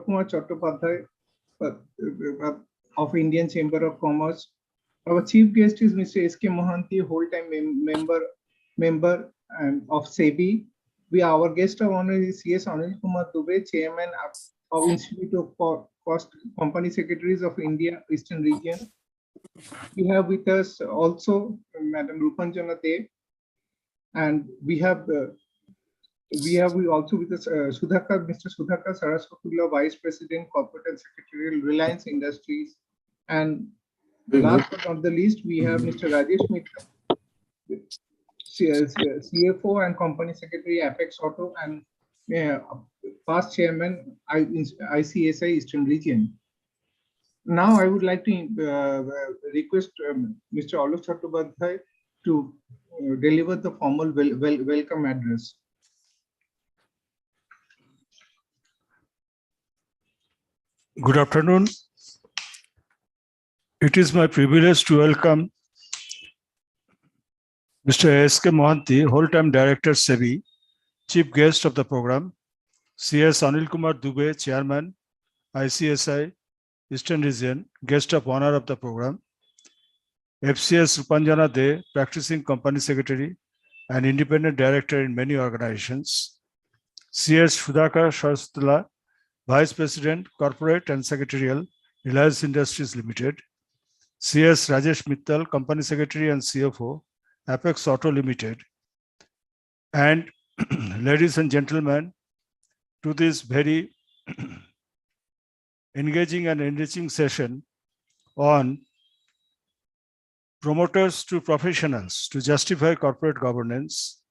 Kumar Chattopadhyay of Indian Chamber of Commerce. Our chief guest is Mr. S.K. Mohanty, whole-time member of SEBI. Our guest of honor is C.S. Anil Kumar Dubey, Chairman of Institute of Cost Company Secretaries of India Eastern Region. We have with us also Madam Rupanjana Dev, and we also with us Mr. Sudhakar Saraswatullah, Vice President, Corporate and Secretarial, Reliance Industries, and last but not the least, we have Mr. Rajesh Mittal, CFO and Company Secretary, Apex Auto, and past Chairman, ICSI Eastern Region. Now, I would like to request Mr. Alok Chattopadhyay to deliver the formal welcome address. Good afternoon. It is my privilege to welcome Mr. S.K. Mohanty, whole-time Director, SEBI, Chief Guest of the program, C.S. Anil Kumar Dubey, Chairman, ICSI, Eastern Region, Guest of Honor of the program, FCS Rupanjana De, Practicing Company Secretary and Independent Director in many organizations, C.S. Sudhakar Saraswatullah, Vice President, Corporate and Secretarial, Reliance Industries Limited, C.S. Rajesh Mittal, Company Secretary and CFO, Apex Auto Limited, and ladies and gentlemen, to this very engaging and enriching session on promoters to professionals to justify corporate governance,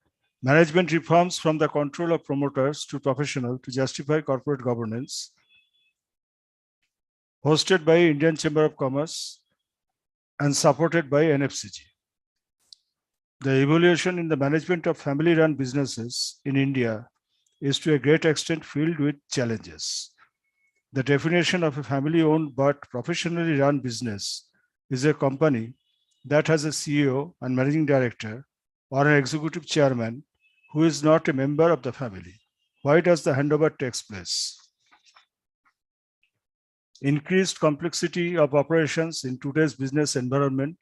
management reforms from the control of promoters to professional to justify corporate governance, hosted by Indian Chamber of Commerce and supported by NFCG. The evolution in the management of family-run businesses in India is to a great extent filled with challenges. The definition of a family-owned but professionally run business is a company that has a CEO and managing director or an executive chairman who is not a member of the family. Why does the handover take place? Increased complexity of operations in today's business environment,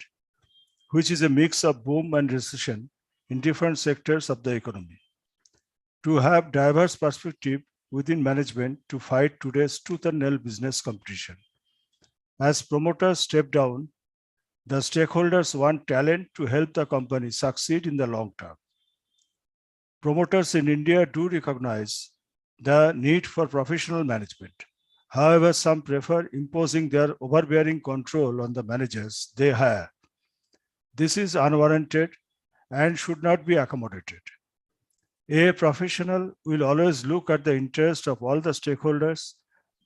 which is a mix of boom and recession in different sectors of the economy. To have diverse perspective within management to fight today's tooth and nail business competition. As promoters step down, the stakeholders want talent to help the company succeed in the long term. Promoters in India do recognize the need for professional management. However, some prefer imposing their overbearing control on the managers they hire. This is unwarranted and should not be accommodated. A professional will always look at the interest of all the stakeholders,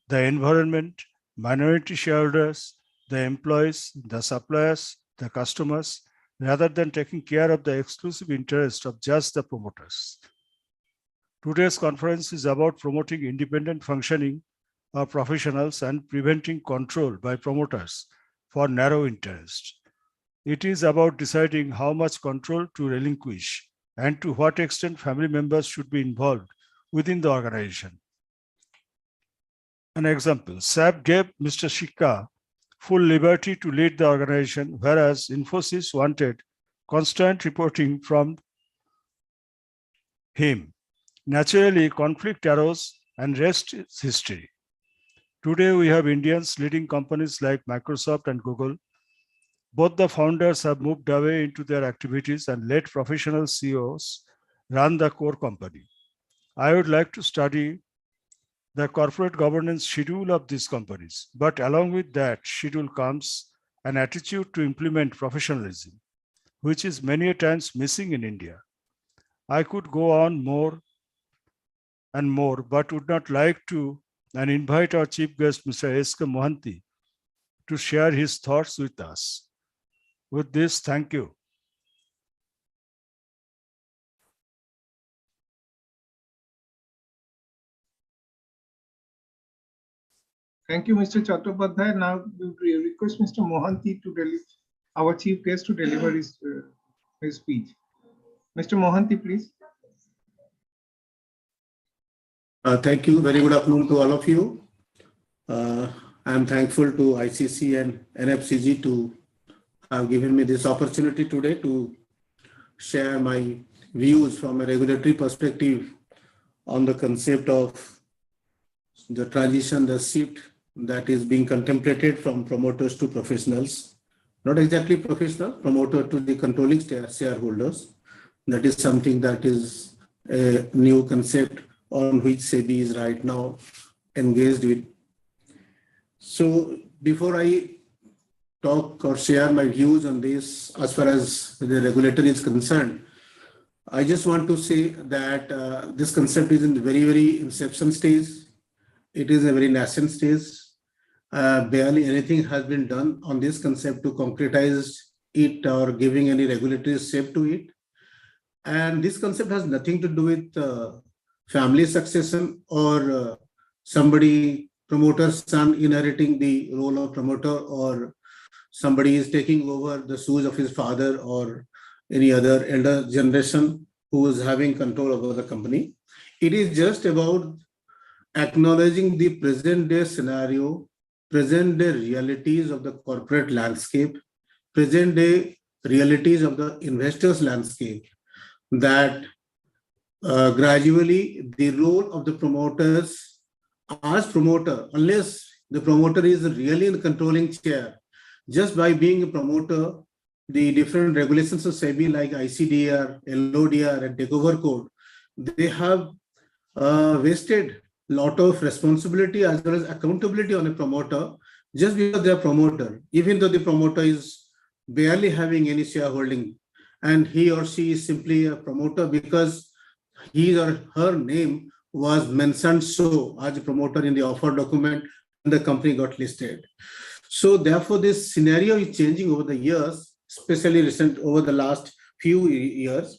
the environment, minority shareholders, the employees, the suppliers, the customers, rather than taking care of the exclusive interest of just the promoters. Today's conference is about promoting independent functioning of professionals and preventing control by promoters for narrow interest. It is about deciding how much control to relinquish and to what extent family members should be involved within the organization. An example, SAP gave Mr. Shikha full liberty to lead the organization, whereas Infosys wanted constant reporting from him. Naturally, conflict arose and rest is history. Today, we have Indians leading companies like Microsoft and Google. Both the founders have moved away into their activities and let professional CEOs run the core company. I would like to study the corporate governance schedule of these companies, but along with that schedule comes an attitude to implement professionalism, which is many times missing in India. I could go on more and more, but would not like to and invite our chief guest, Mr. S.K. Mohanty, to share his thoughts with us. With this, thank you. Thank you, Mr. Chattopadhyay. Now, we request Mr. Mohanty to deliver, our chief guest, to deliver his speech. Mr. Mohanty, please. Thank you. Very good afternoon to all of you. I'm thankful to ICC and NFCG to have given me this opportunity today to share my views from a regulatory perspective on the concept of the transition, the shift that is being contemplated from promoters to professionals. Not exactly professional, promoter to the controlling shareholders. That is something that is a new concept on which SEBI is right now engaged with. So before I talk or share my views on this as far as the regulator is concerned, I just want to say that this concept is in the very, very inception stage. It is a very nascent stage. Barely anything has been done on this concept to concretize it or giving any regulatory shape to it. And this concept has nothing to do with family succession or somebody, promoter's son inheriting the role of promoter, or somebody is taking over the shoes of his father or any other elder generation who is having control over the company. It is just about acknowledging the present day scenario, present day realities of the corporate landscape, present day realities of the investors landscape, that gradually the role of the promoters as promoter, unless the promoter is really in the controlling chair, just by being a promoter, the different regulations of SEBI like ICDR, LODR, and takeover code, they have wasted a lot of responsibility as well as accountability on a promoter just because they are promoter, even though the promoter is barely having any shareholding, and he or she is simply a promoter because his or her name was mentioned so as a promoter in the offer document when the company got listed. So therefore, this scenario is changing over the years, especially recent over the last few years.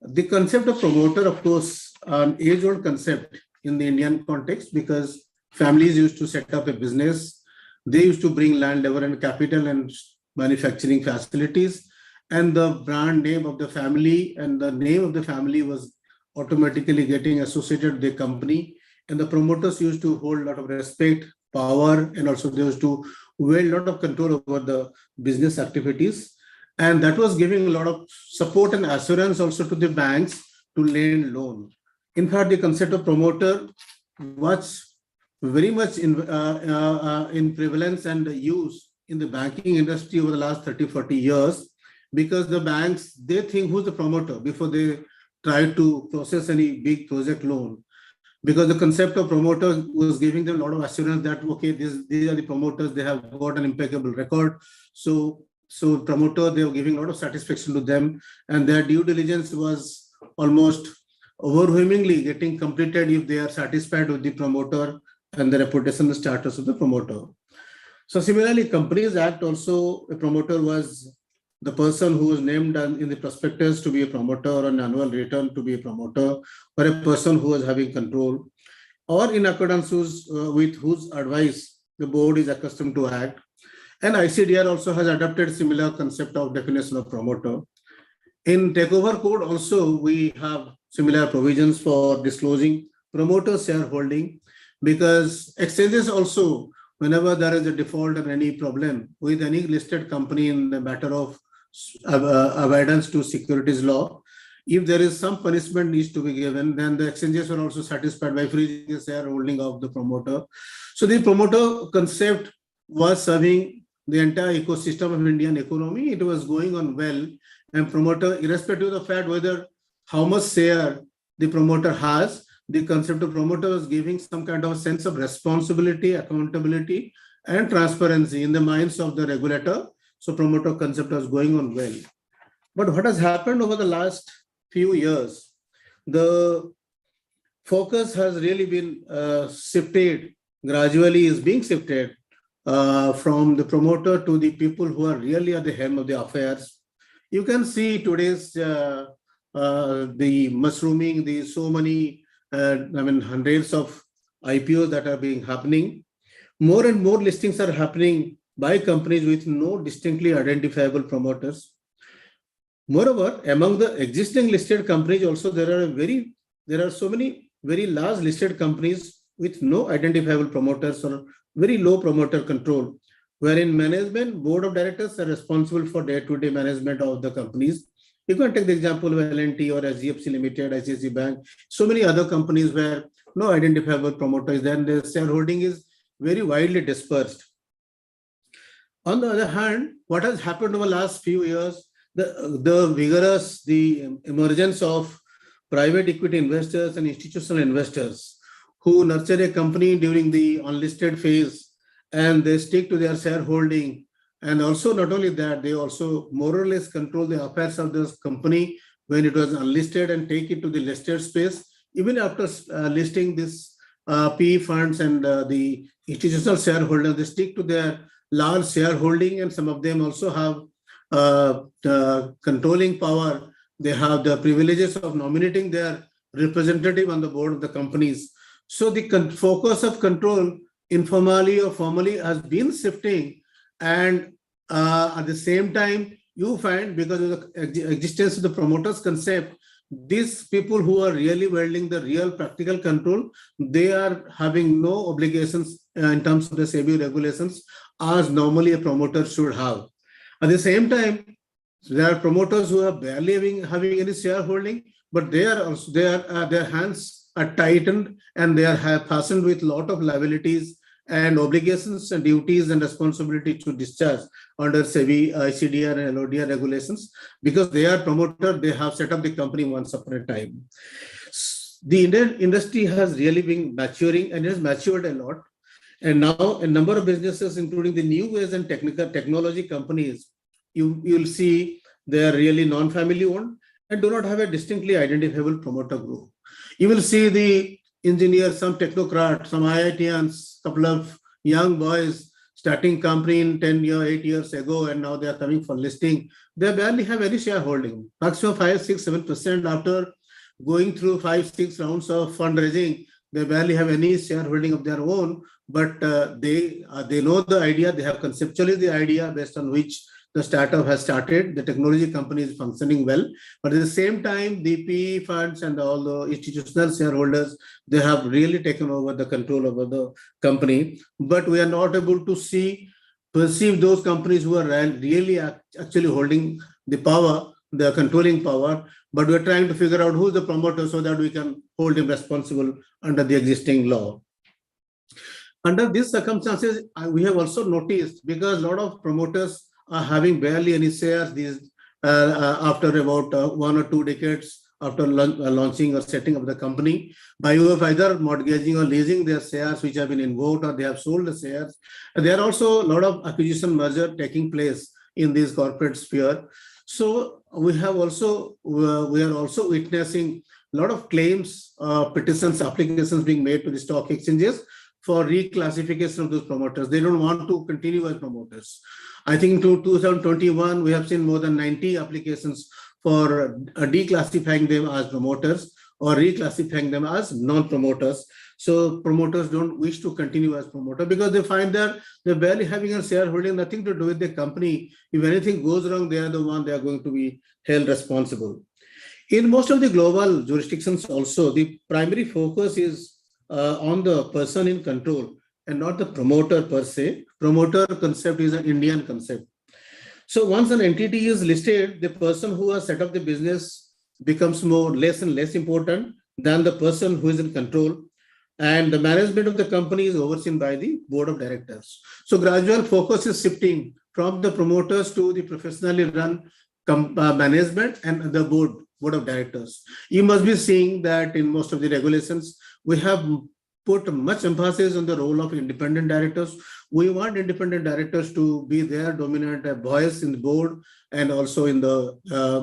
The concept of promoter, of course, an age-old concept in the Indian context, because families used to set up a business. They used to bring land, labor, and capital and manufacturing facilities, and the brand name of the family and the name of the family was automatically getting associated with the company. And the promoters used to hold a lot of respect, power, and also they used to wield a lot of control over the business activities. And that was giving a lot of support and assurance also to the banks to lend loan. In fact, the concept of promoter was very much in prevalence and use in the banking industry over the last 30, 40 years, because the banks, they think who's the promoter before they try to process any big project loan. Because the concept of promoter was giving them a lot of assurance that, okay, these are the promoters, they have got an impeccable record. So promoter, they were giving a lot of satisfaction to them, and their due diligence was almost overwhelmingly getting completed if they are satisfied with the promoter and the reputation status of the promoter. So similarly, Companies Act also, a promoter was the person who was named in the prospectus to be a promoter, or an annual return to be a promoter, or a person who was having control, or in accordance with whose advice the board is accustomed to act. And ICDR also has adopted similar concept of definition of promoter. In takeover code also, we have similar provisions for disclosing promoter shareholding, because exchanges also, whenever there is a default or any problem with any listed company in the matter of avoidance to securities law, if there is some punishment needs to be given, then the exchanges are also satisfied by freezing the shareholding of the promoter. So the promoter concept was serving the entire ecosystem of Indian economy. It was going on well, and promoter, irrespective of the fact whether how much share the promoter has, the concept of promoter was giving some kind of a sense of responsibility, accountability, and transparency in the minds of the regulator. So promoter concept was going on well. But what has happened over the last few years, the focus has really been shifted, gradually is being shifted from the promoter to the people who are really at the helm of the affairs. You can see today's the mushrooming, the so many, hundreds of IPOs that are being happening. More and more listings are happening by companies with no distinctly identifiable promoters. Moreover, among the existing listed companies also, there are so many very large listed companies with no identifiable promoters or very low promoter control, wherein management, board of directors are responsible for day-to-day management of the companies. You can take the example of L&T or SGFC Limited, ICICI Bank, so many other companies where no identifiable promoters, then the shareholding is very widely dispersed. On the other hand, what has happened over the last few years, the emergence of private equity investors and institutional investors who nurture a company during the unlisted phase and they stick to their shareholding. And also, not only that, they also more or less control the affairs of this company when it was unlisted and take it to the listed space. Even after listing this PE funds and the institutional shareholders, they stick to their large shareholding, and some of them also have controlling power. They have the privileges of nominating their representative on the board of the companies. So the focus of control, informally or formally, has been shifting. And at the same time, you find, because of the existence of the promoters concept, these people who are really wielding the real practical control, they are having no obligations in terms of the SEBI regulations as normally a promoter should have. At the same time, there are promoters who are barely having any shareholding, but they are also their hands are tightened and they are fastened with a lot of liabilities and obligations and duties and responsibility to discharge under SEBI, ICDR and LODR regulations, because they are promoter, they have set up the company once upon a time. The Indian industry has really been maturing and has matured a lot. And now a number of businesses, including the new age and technology companies, you'll see they are really non-family owned and do not have a distinctly identifiable promoter group. You will see the engineers, some technocrats, some IITians, couple of young boys starting company in 8 years ago, and now they are coming for listing. They barely have any shareholding, maximum 5, 6, 7% after going through 5, 6 rounds of fundraising. They barely have any shareholding of their own, but they know the idea, they have conceptually the idea based on which the startup has started. The technology company is functioning well, but at the same time, the PE funds and all the institutional shareholders, they have really taken over the control over the company. But we are not able to perceive those companies who are really actually holding the power, the controlling power. But we're trying to figure out who's the promoter so that we can hold him responsible under the existing law. Under these circumstances, we have also noticed, because a lot of promoters are having barely any shares after about 1 or 2 decades after launching or setting up the company, by way of either mortgaging or leasing their shares which have been invoked, or they have sold the shares. There are also a lot of acquisition merger taking place in this corporate sphere. So we are also witnessing a lot of claims, petitions, applications being made to the stock exchanges for reclassification of those promoters. They don't want to continue as promoters. I think in 2021, we have seen more than 90 applications for declassifying them as promoters or reclassifying them as non-promoters. So promoters don't wish to continue as promoter because they find that they're barely having a shareholding, nothing to do with the company. If anything goes wrong, they are the one they are going to be held responsible. In most of the global jurisdictions also, the primary focus is on the person in control and not the promoter per se. Promoter concept is an Indian concept. So once an entity is listed, the person who has set up the business becomes less and less important than the person who is in control. And the management of the company is overseen by the board of directors. So gradual focus is shifting from the promoters to the professionally run management and the board of directors. You must be seeing that in most of the regulations, we have put much emphasis on the role of independent directors. We want independent directors to be their dominant voice in the board and also in the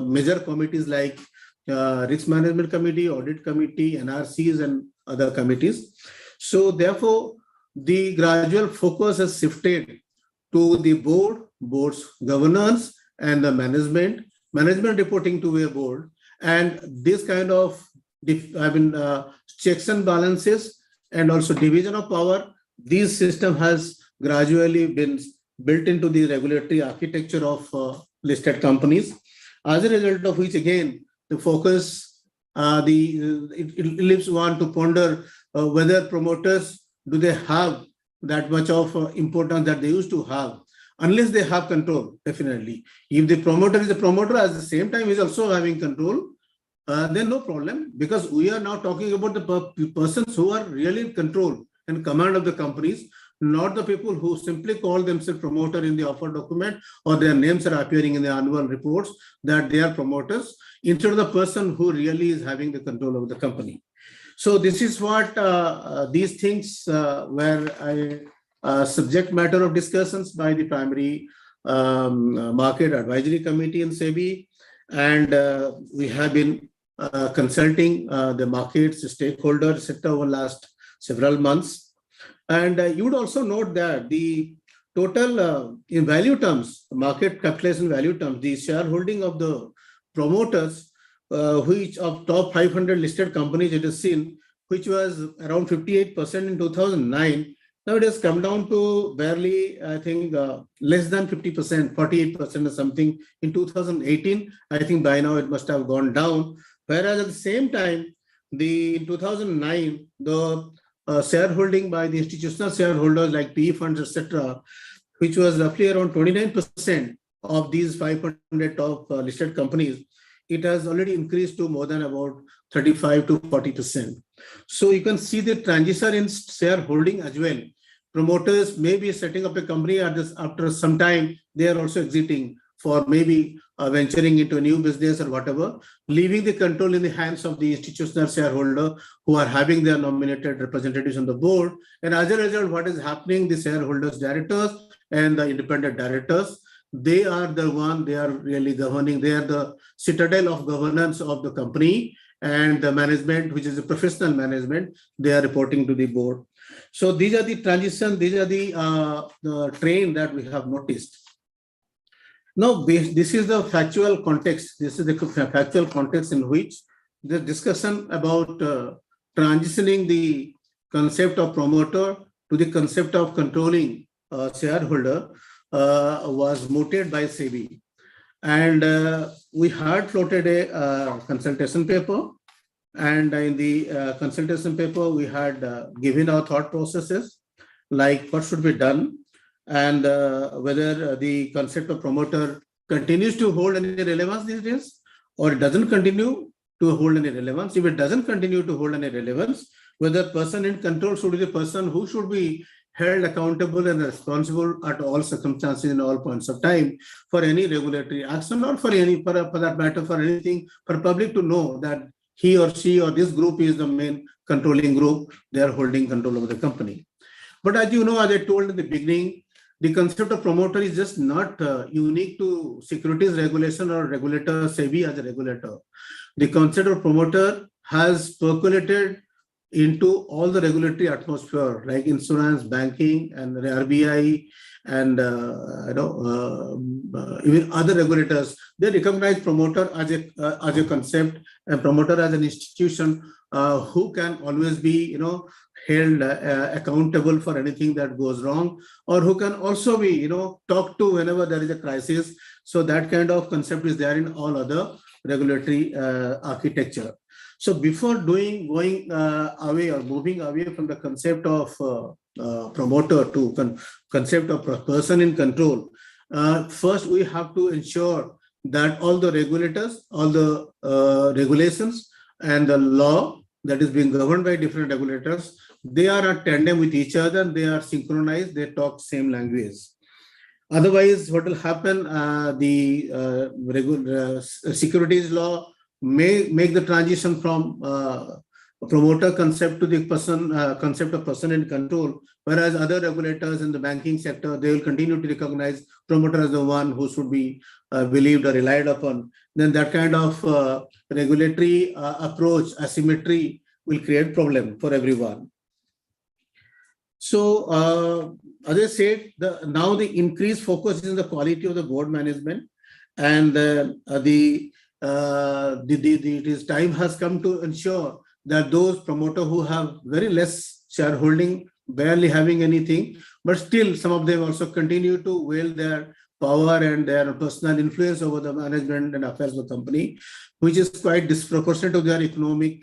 major committees like risk management committee, audit committee, NRCs, and other committees. So therefore, the gradual focus has shifted to the board's governance and the management reporting to a board. And this kind of checks and balances and also division of power, this system has gradually been built into the regulatory architecture of listed companies. As a result of which, again, the focus, it leaves one to ponder whether promoters, do they have that much of importance that they used to have, unless they have control, definitely. If the promoter is a promoter, at the same time is also having control, then no problem, because we are now talking about the persons who are really in control and command of the companies, not the people who simply call themselves promoter in the offer document, or their names are appearing in the annual reports that they are promoters, instead of the person who really is having the control of the company. So this is what these things were a subject matter of discussions by the primary market advisory committee in SEBI, and we have been consulting the markets, stakeholders, etc. over last several months. And you would also note that the total in value terms, market capitalization value terms, the shareholding of the promoters, which of top 500 listed companies it is seen, which was around 58% in 2009. Now it has come down to barely, I think, less than 50%, 48% or something in 2018. I think by now it must have gone down. Whereas at the same time, in 2009, the shareholding by the institutional shareholders like PE funds, etc., which was roughly around 29% of these 500 top listed companies, it has already increased to more than about 35 to 40%. So you can see the transition in shareholding as well. Promoters may be setting up a company after some time, they are also exiting for maybe venturing into a new business or whatever, leaving the control in the hands of the institutional shareholder who are having their nominated representatives on the board. And as a result, what is happening, the shareholders, directors and the independent directors, they are the one, they are really governing, they are the citadel of governance of the company, and the management, which is a professional management, they are reporting to the board. So these are the transition, these are the train that we have noticed. Now, this is the factual context. This is the factual context in which the discussion about transitioning the concept of promoter to the concept of controlling shareholder was mooted by SEBI. And we had floated a consultation paper. And in the consultation paper, we had given our thought processes, like what should be done, and whether the concept of promoter continues to hold any relevance these days, or it doesn't continue to hold any relevance. If it doesn't continue to hold any relevance, whether person in control should be the person who should be held accountable and responsible at all circumstances in all points of time for any regulatory action, or for that matter, for anything, for public to know that he or she or this group is the main controlling group, they are holding control over the company. But as you know, as I told in the beginning, the concept of promoter is just not unique to securities regulation or regulator, SEBI as a regulator. The concept of promoter has percolated into all the regulatory atmosphere, like insurance, banking, and the RBI, and even other regulators. They recognize promoter as a concept, and promoter as an institution who can always be, held accountable for anything that goes wrong, or who can also be, talked to whenever there is a crisis. So that kind of concept is there in all other regulatory architecture. So before going away or moving away from the concept of promoter to concept of person in control, first we have to ensure that all the regulators, all the regulations and the law that is being governed by different regulators, they are at tandem with each other, and they are synchronized, they talk same language. Otherwise, what will happen, the securities law may make the transition from promoter concept to the concept of person in control, whereas other regulators in the banking sector, they will continue to recognize promoter as the one who should be believed or relied upon. Then that kind of regulatory approach, asymmetry, will create problem for everyone. So as I said, now the increased focus is on the quality of the board management, and it is time has come to ensure that those promoters who have very less shareholding, barely having anything, but still some of them also continue to wield their power and their personal influence over the management and affairs of the company, which is quite disproportionate to their economic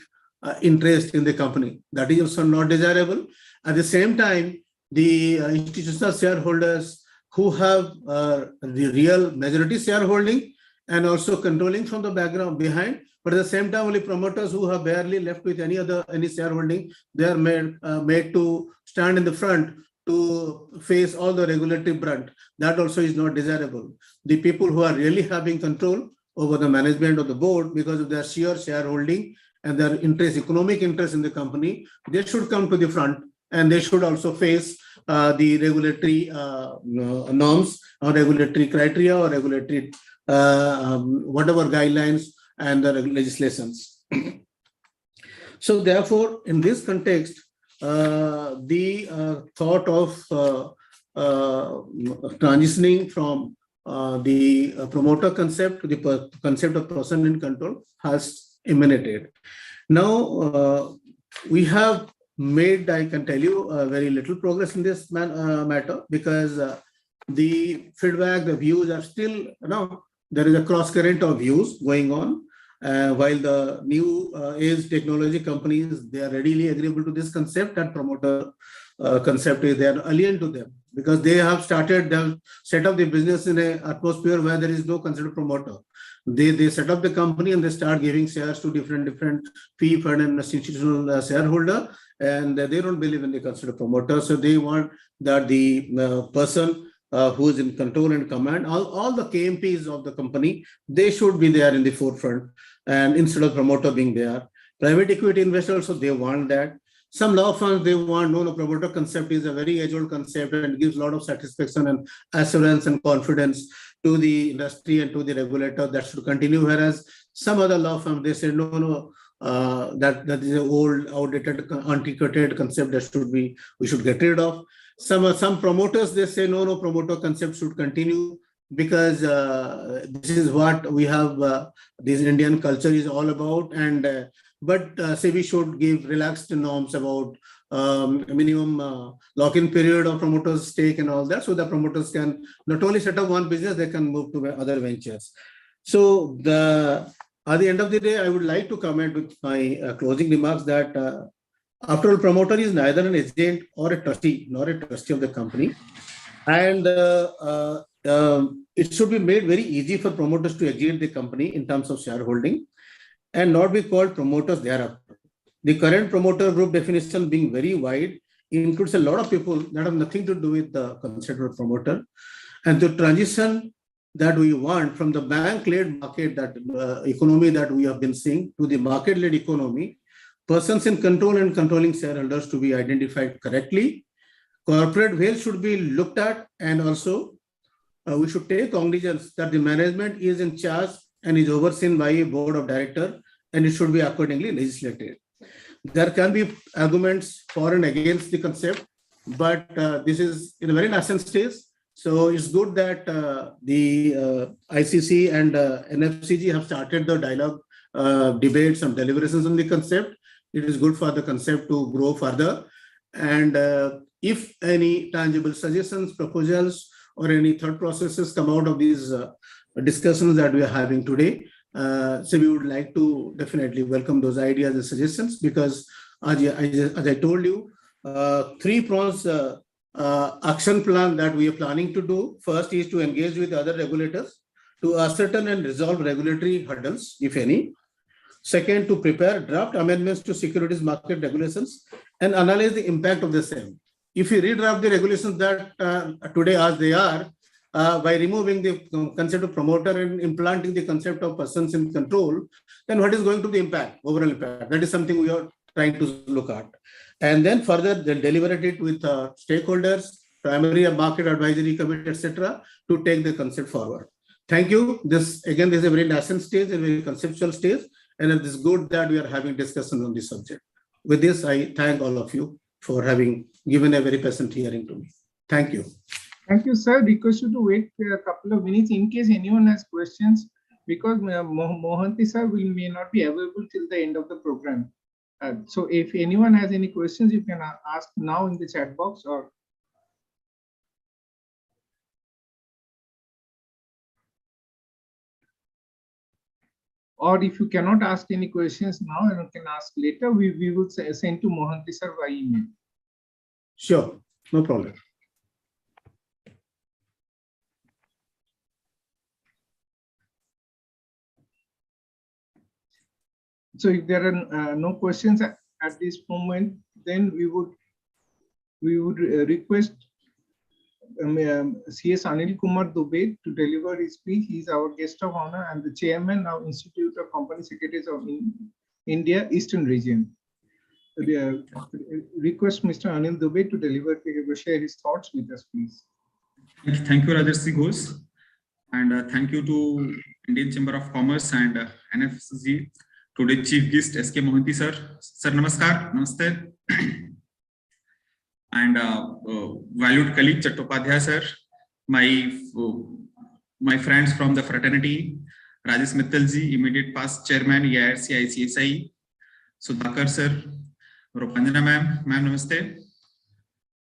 interest in the company. That is also not desirable. At the same time, the institutional shareholders who have the real majority shareholding and also controlling from the background behind, but at the same time, only promoters who have barely left with any shareholding, they are made to stand in the front to face all the regulatory brunt. That also is not desirable. The people who are really having control over the management of the board because of their sheer shareholding and their interest, economic interest in the company, they should come to the front and they should also face the regulatory norms or regulatory criteria or regulatory whatever guidelines and the legislations. So therefore, in this context, the thought of transitioning from the promoter concept to the concept of person in control has emanated. Now, we have made, I can tell you, very little progress in this matter because the feedback, the views are still, there is a cross current of views going on. While the new age technology companies, they are readily agreeable to this concept, and promoter concept is they are alien to them because they have set up the business in an atmosphere where there is no considered promoter. They set up the company and they start giving shares to different fee fund and institutional shareholder, and they don't believe in the considered promoter. So they want that the person who is in control and command, all the KMPs of the company, they should be there in the forefront, and instead of promoter being there. Private equity investors also, they want that. Some law firms, they want, no, promoter concept is a very age-old concept and gives a lot of satisfaction and assurance and confidence to the industry and to the regulator that should continue. Whereas some other law firms, they say, no, that is an old, outdated, antiquated concept that we should get rid of. Some promoters, they say, no, promoter concept should continue because this is what we have, this Indian culture is all about. And but SEBI should give relaxed norms about minimum lock-in period of promoters' stake and all that, so the promoters can not only set up one business, they can move to other ventures. So at the end of the day, I would like to comment with my closing remarks that after all, promoter is neither an agent or a trustee, nor a trustee of the company. And it should be made very easy for promoters to exit the company in terms of shareholding and not be called promoters thereafter. The current promoter group definition being very wide includes a lot of people that have nothing to do with the concept of promoter. And the transition that we want from the bank-led market, that economy that we have been seeing, to the market-led economy, persons in control and controlling shareholders to be identified correctly. Corporate wealth should be looked at, and also we should take cognizance that the management is in charge and is overseen by a board of directors, and it should be accordingly legislated. There can be arguments for and against the concept, but this is in a very nascent stage. So it's good that the ICC and NFCG have started the dialogue, debates and deliberations on the concept. It is good for the concept to grow further. And if any tangible suggestions, proposals, or any thought processes come out of these discussions that we are having today, so we would like to definitely welcome those ideas and suggestions, because as I told you, 3 prongs action plan that we are planning to do. First is to engage with other regulators to ascertain and resolve regulatory hurdles, if any. Second, to prepare draft amendments to securities market regulations and analyze the impact of the same. If you redraft the regulations that today as they are, by removing the concept of promoter and implanting the concept of persons in control, then what is going to be the impact, overall impact? That is something we are trying to look at. And then further, they'll deliberate it with stakeholders, primary market advisory committee, etc., to take the concept forward. Thank you. This is a very nascent stage, a very conceptual stage, and it is good that we are having discussion on this subject. With this, I thank all of you for having given a very pleasant hearing to me. Thank you. Thank you, sir. Request you to wait a couple of minutes in case anyone has questions, because Mohanty sir may not be available till the end of the program. So if anyone has any questions, you can ask now in the chat box or. or if you cannot ask any questions now and you can ask later, we will send to Mohanty sir by email. Sure, no problem. So if there are no questions at this moment, then we would request CS Anil Kumar Dubey to deliver his speech. He is our guest of honor and the chairman of Institute of Company Secretaries of India Eastern Region. Request Mr. Anil Dubey to share his thoughts with us, please. Thank you, Rajarsi Ghosh, and thank you to Indian Chamber of Commerce and NFCG. Today, Chief Guest SK Mohanty sir. Sir, namaskar, namaste. And valued colleague Chattopadhyay sir, my friends from the fraternity, Rajesh Mittalji, immediate past chairman, EIRC ICSI, Sudhakar sir, Rupanjana ma'am, namaste,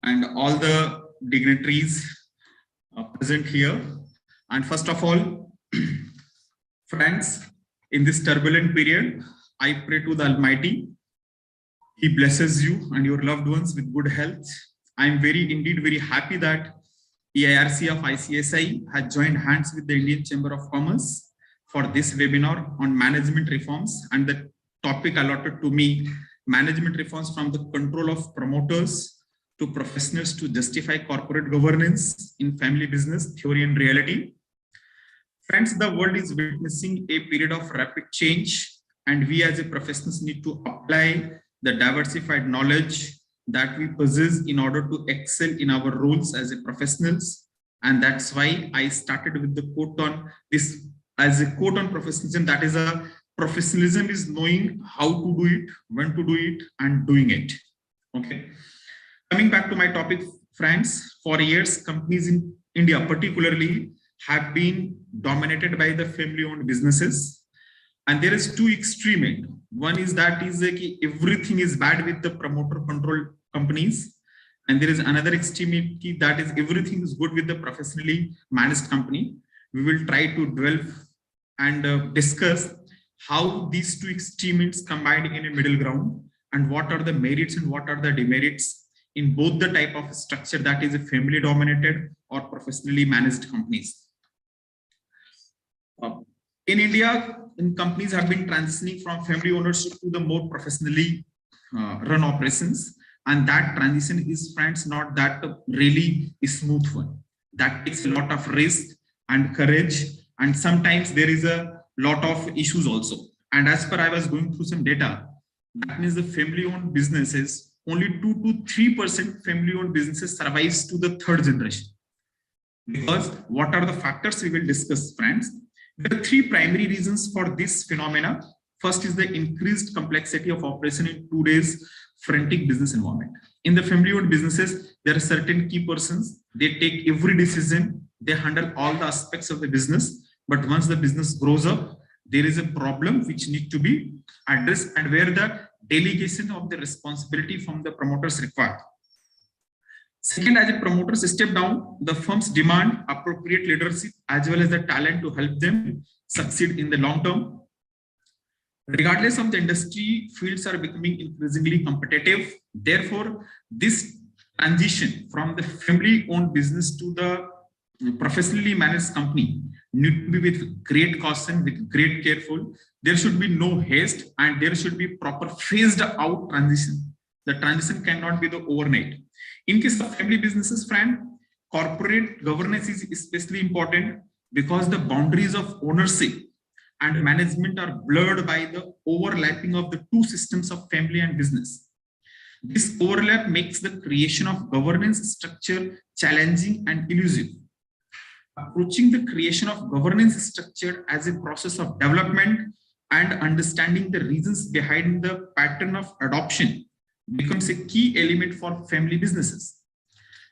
and all the dignitaries present here. And first of all, friends, in this turbulent period, I pray to the Almighty, He blesses you and your loved ones with good health. I am indeed very happy that EIRC of ICSI has joined hands with the Indian Chamber of Commerce for this webinar on management reforms, and the topic allotted to me, management reforms from the control of promoters to professionals to justify corporate governance in family business, theory and reality. Friends, the world is witnessing a period of rapid change, and we as a professionals need to apply the diversified knowledge that we possess in order to excel in our roles as a professionals. And that's why I started with the quote on this as a quote on professionalism, that is a professionalism is knowing how to do it, when to do it, and doing it. Okay. Coming back to my topic, friends, for years, companies in India particularly have been dominated by the family-owned businesses. And there is two extreme end. One is that everything is bad with the promoter-controlled companies. And there is another extremity that is everything is good with the professionally managed company. We will try to delve and discuss how these two extremes combined in a middle ground, and what are the merits and what are the demerits in both the type of structure, that is a family dominated or professionally managed companies. In India, companies have been transitioning from family ownership to the more professionally run operations, and that transition is, friends, not that really a smooth one. That takes a lot of risk and courage, and sometimes there is a lot of issues also. And as per I was going through some data, that means the family-owned businesses, only 2 to 3% family-owned businesses survives to the third generation. Because what are the factors we will discuss, friends? There are three primary reasons for this phenomena. First is the increased complexity of operation in today's frantic business environment. In the family-owned businesses, there are certain key persons. They take every decision. They handle all the aspects of the business. But once the business grows up, there is a problem which needs to be addressed, and where the delegation of the responsibility from the promoters required. Second, as a promoters step down, the firms demand appropriate leadership as well as the talent to help them succeed in the long term. Regardless of the industry, fields are becoming increasingly competitive. Therefore, this transition from the family-owned business to the professionally managed company need to be with great caution, with great careful. There should be no haste, and there should be proper phased out transition. The transition cannot be the overnight. In case of family businesses, friend, corporate governance is especially important because the boundaries of ownership and management are blurred by the overlapping of the two systems of family and business. This overlap makes the creation of governance structure challenging and elusive. Approaching the creation of governance structure as a process of development and understanding the reasons behind the pattern of adoption becomes a key element for family businesses.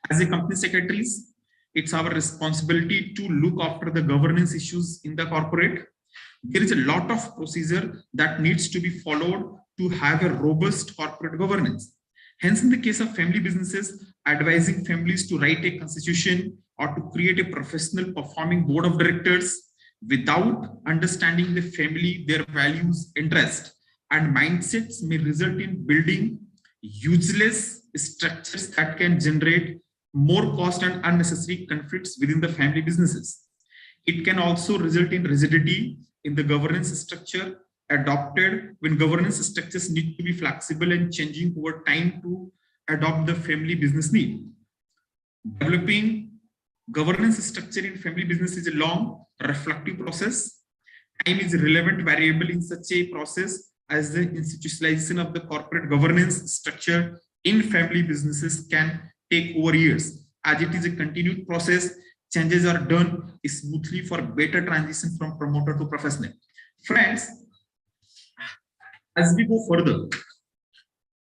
As a company secretaries, it's our responsibility to look after the governance issues in the corporate. There is a lot of procedure that needs to be followed to have a robust corporate governance. Hence, in the case of family businesses, advising families to write a constitution or to create a professional performing board of directors without understanding the family, their values, interests, and mindsets may result in building useless structures that can generate more cost and unnecessary conflicts within the family businesses. It can also result in rigidity in the governance structure adopted when governance structures need to be flexible and changing over time to adopt the family business need. Developing governance structure in family business is a long, reflective process. Time is a relevant variable in such a process as the institutionalization of the corporate governance structure in family businesses can take over years. As it is a continued process, changes are done smoothly for better transition from promoter to professional. Friends, as we go further,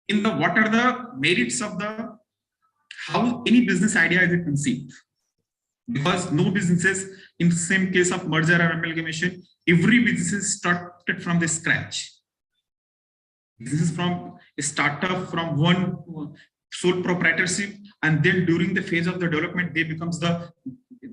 in the what are the merits of the how any business idea is conceived? Because no businesses, in the same case of merger or amalgamation, every business is started from the scratch. This is from a startup, from one sole proprietorship, and then during the phase of the development, they becomes the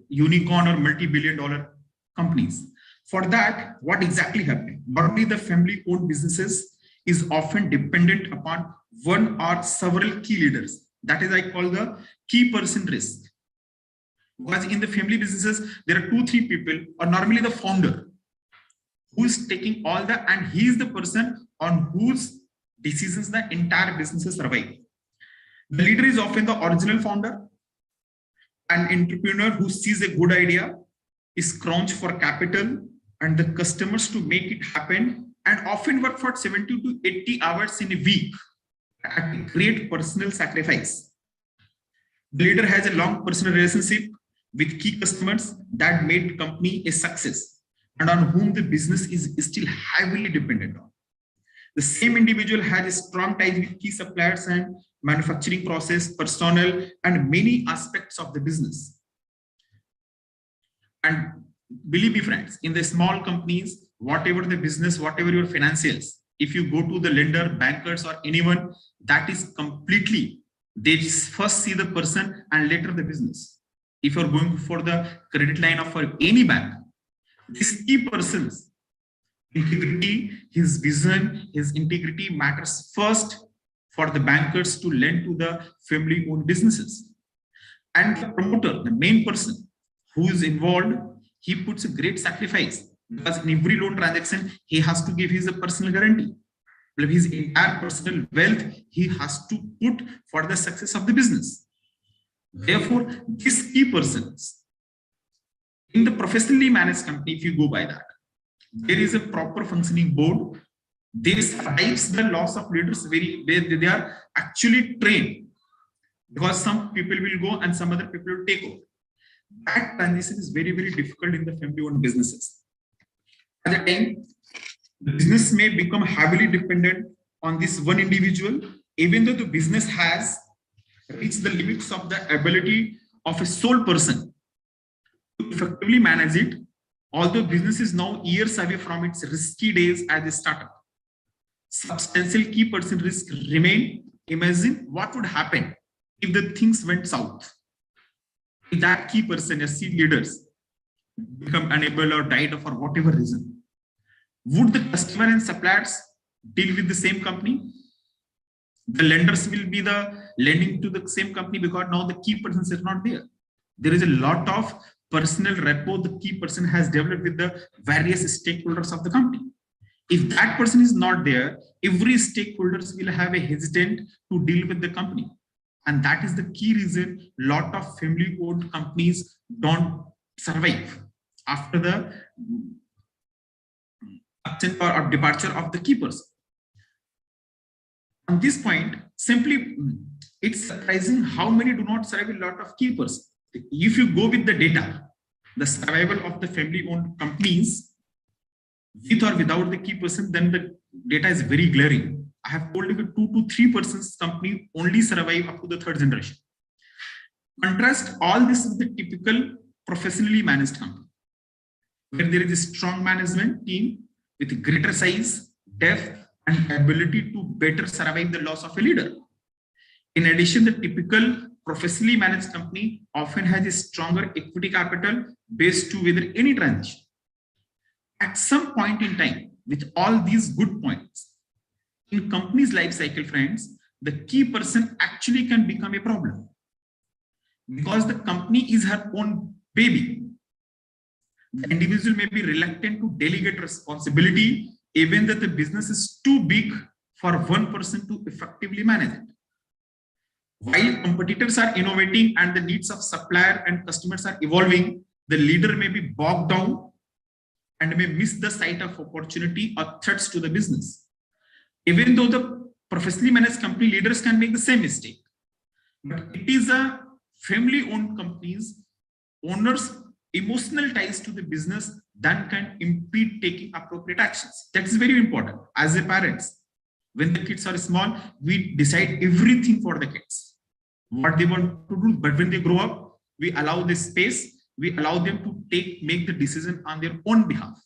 unicorn or multi-billion-dollar companies. For that, what exactly happened? Not only the family-owned businesses is often dependent upon one or several key leaders. That is, I call the key person risk. Because in the family businesses, there are 2-3 people, or normally the founder, who is taking all the, and he is the person on whose decisions the entire businesses survive. The leader is often the original founder, an entrepreneur who sees a good idea, is crouched for capital and the customers to make it happen, and often work for 70 to 80 hours in a week at a great personal sacrifice. The leader has a long personal relationship with key customers that made company a success and on whom the business is still heavily dependent on. The same individual has strong ties with key suppliers and manufacturing process, personnel, and many aspects of the business. And believe me, friends, in the small companies, whatever the business, whatever your financials, if you go to the lender, bankers, or anyone, that is completely, they first see the person and later the business. If you're going for the credit line of any bank, these key persons, integrity, his vision, his integrity matters first for the bankers to lend to the family-owned businesses. And the promoter, the main person who is involved, he puts a great sacrifice because in every loan transaction, he has to give his personal guarantee. His entire personal wealth, he has to put for the success of the business. Therefore, these key persons in the professionally managed company, if you go by that, there is a proper functioning board. This survives the loss of leaders where they are actually trained, because some people will go and some other people will take over. That transition is very, very difficult in the family-owned businesses. At the time, the business may become heavily dependent on this one individual, even though the business has reached the limits of the ability of a sole person to effectively manage it, although business is now years away from its risky days as a startup. Substantial key person risk remain. Imagine what would happen if the things went south. If that key person, your seed leaders, become unable or died for whatever reason. Would the customer and suppliers deal with the same company? The lenders will be the lending to the same company because now the key persons are not there. There is a lot of personal rapport the key person has developed with the various stakeholders of the company. If that person is not there, every stakeholders will have a hesitant to deal with the company. And that is the key reason a lot of family-owned companies don't survive after the absence or departure of the key person. On this point, simply, it's surprising how many do not survive a lot of key persons. If you go with the data, the survival of the family-owned companies, with or without the key person, then the data is very glaring. I have told you 2 to 3 persons company only survive up to the 3rd generation. Contrast all this with the typical professionally managed company, where there is a strong management team with greater size, depth, and ability to better survive the loss of a leader. In addition, the typical professionally managed company often has a stronger equity capital based to weather any transition. At some point in time, with all these good points, in company's life cycle, friends, the key person actually can become a problem because the company is her own baby. The individual may be reluctant to delegate responsibility, even that the business is too big for one person to effectively manage it. While competitors are innovating and the needs of supplier and customers are evolving, the leader may be bogged down and may miss the sight of opportunity or threats to the business. Even though the professionally managed company leaders can make the same mistake, but it is a family-owned company's owners' emotional ties to the business that can impede taking appropriate actions. That is very important. As a parents, when the kids are small, we decide everything for the kids, what they want to do. But when they grow up, we allow the space, we allow them to make the decision on their own behalf.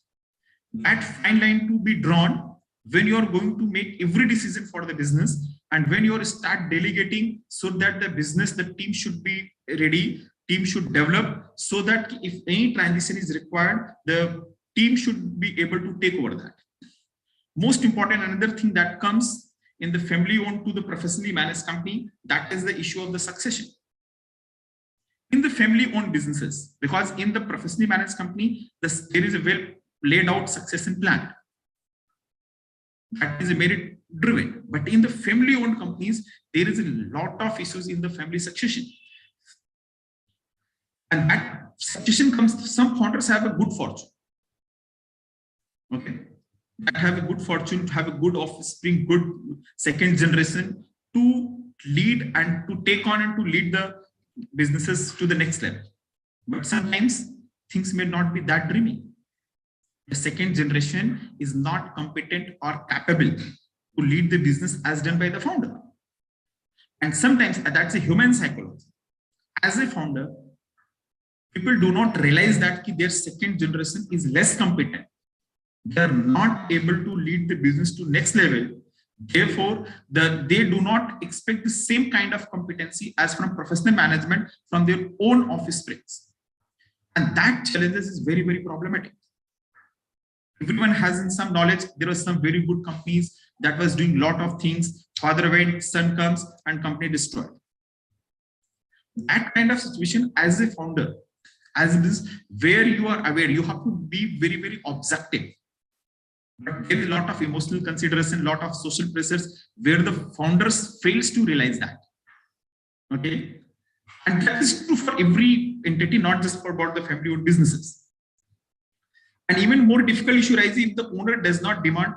That fine line to be drawn when you are going to make every decision for the business, and when you start delegating so that the business, the team should be ready, team should develop so that if any transition is required, the team should be able to take over that. Most important, another thing that comes in the family-owned to the professionally managed company, that is the issue of the succession. In the family-owned businesses, because in the professionally managed company, there is a well laid out succession plan. That is a merit-driven. But in the family-owned companies, there is a lot of issues in the family succession. And that succession comes, some founders have a good fortune. Okay. That have a good fortune, to have a good offspring, good second generation to lead and to take on and to lead the businesses to the next level. But sometimes things may not be that dreamy. The second generation is not competent or capable to lead the business as done by the founder. And sometimes that's a human psychology. As a founder, people do not realize that their second generation is less competent. They are not able to lead the business to next level. Therefore, they do not expect the same kind of competency as from professional management from their own offsprings. And that challenges is very, very problematic. Everyone has in some knowledge, there are some very good companies that was doing a lot of things. Father went, son comes, and company destroyed. That kind of situation as a founder, as this, where you are aware, you have to be very, very objective. But there is a lot of emotional consideration, lot of social pressures where the founders fails to realize that. Okay. And that is true for every entity, not just for about the family-owned businesses. And even more difficult issue arises if the owner does not demand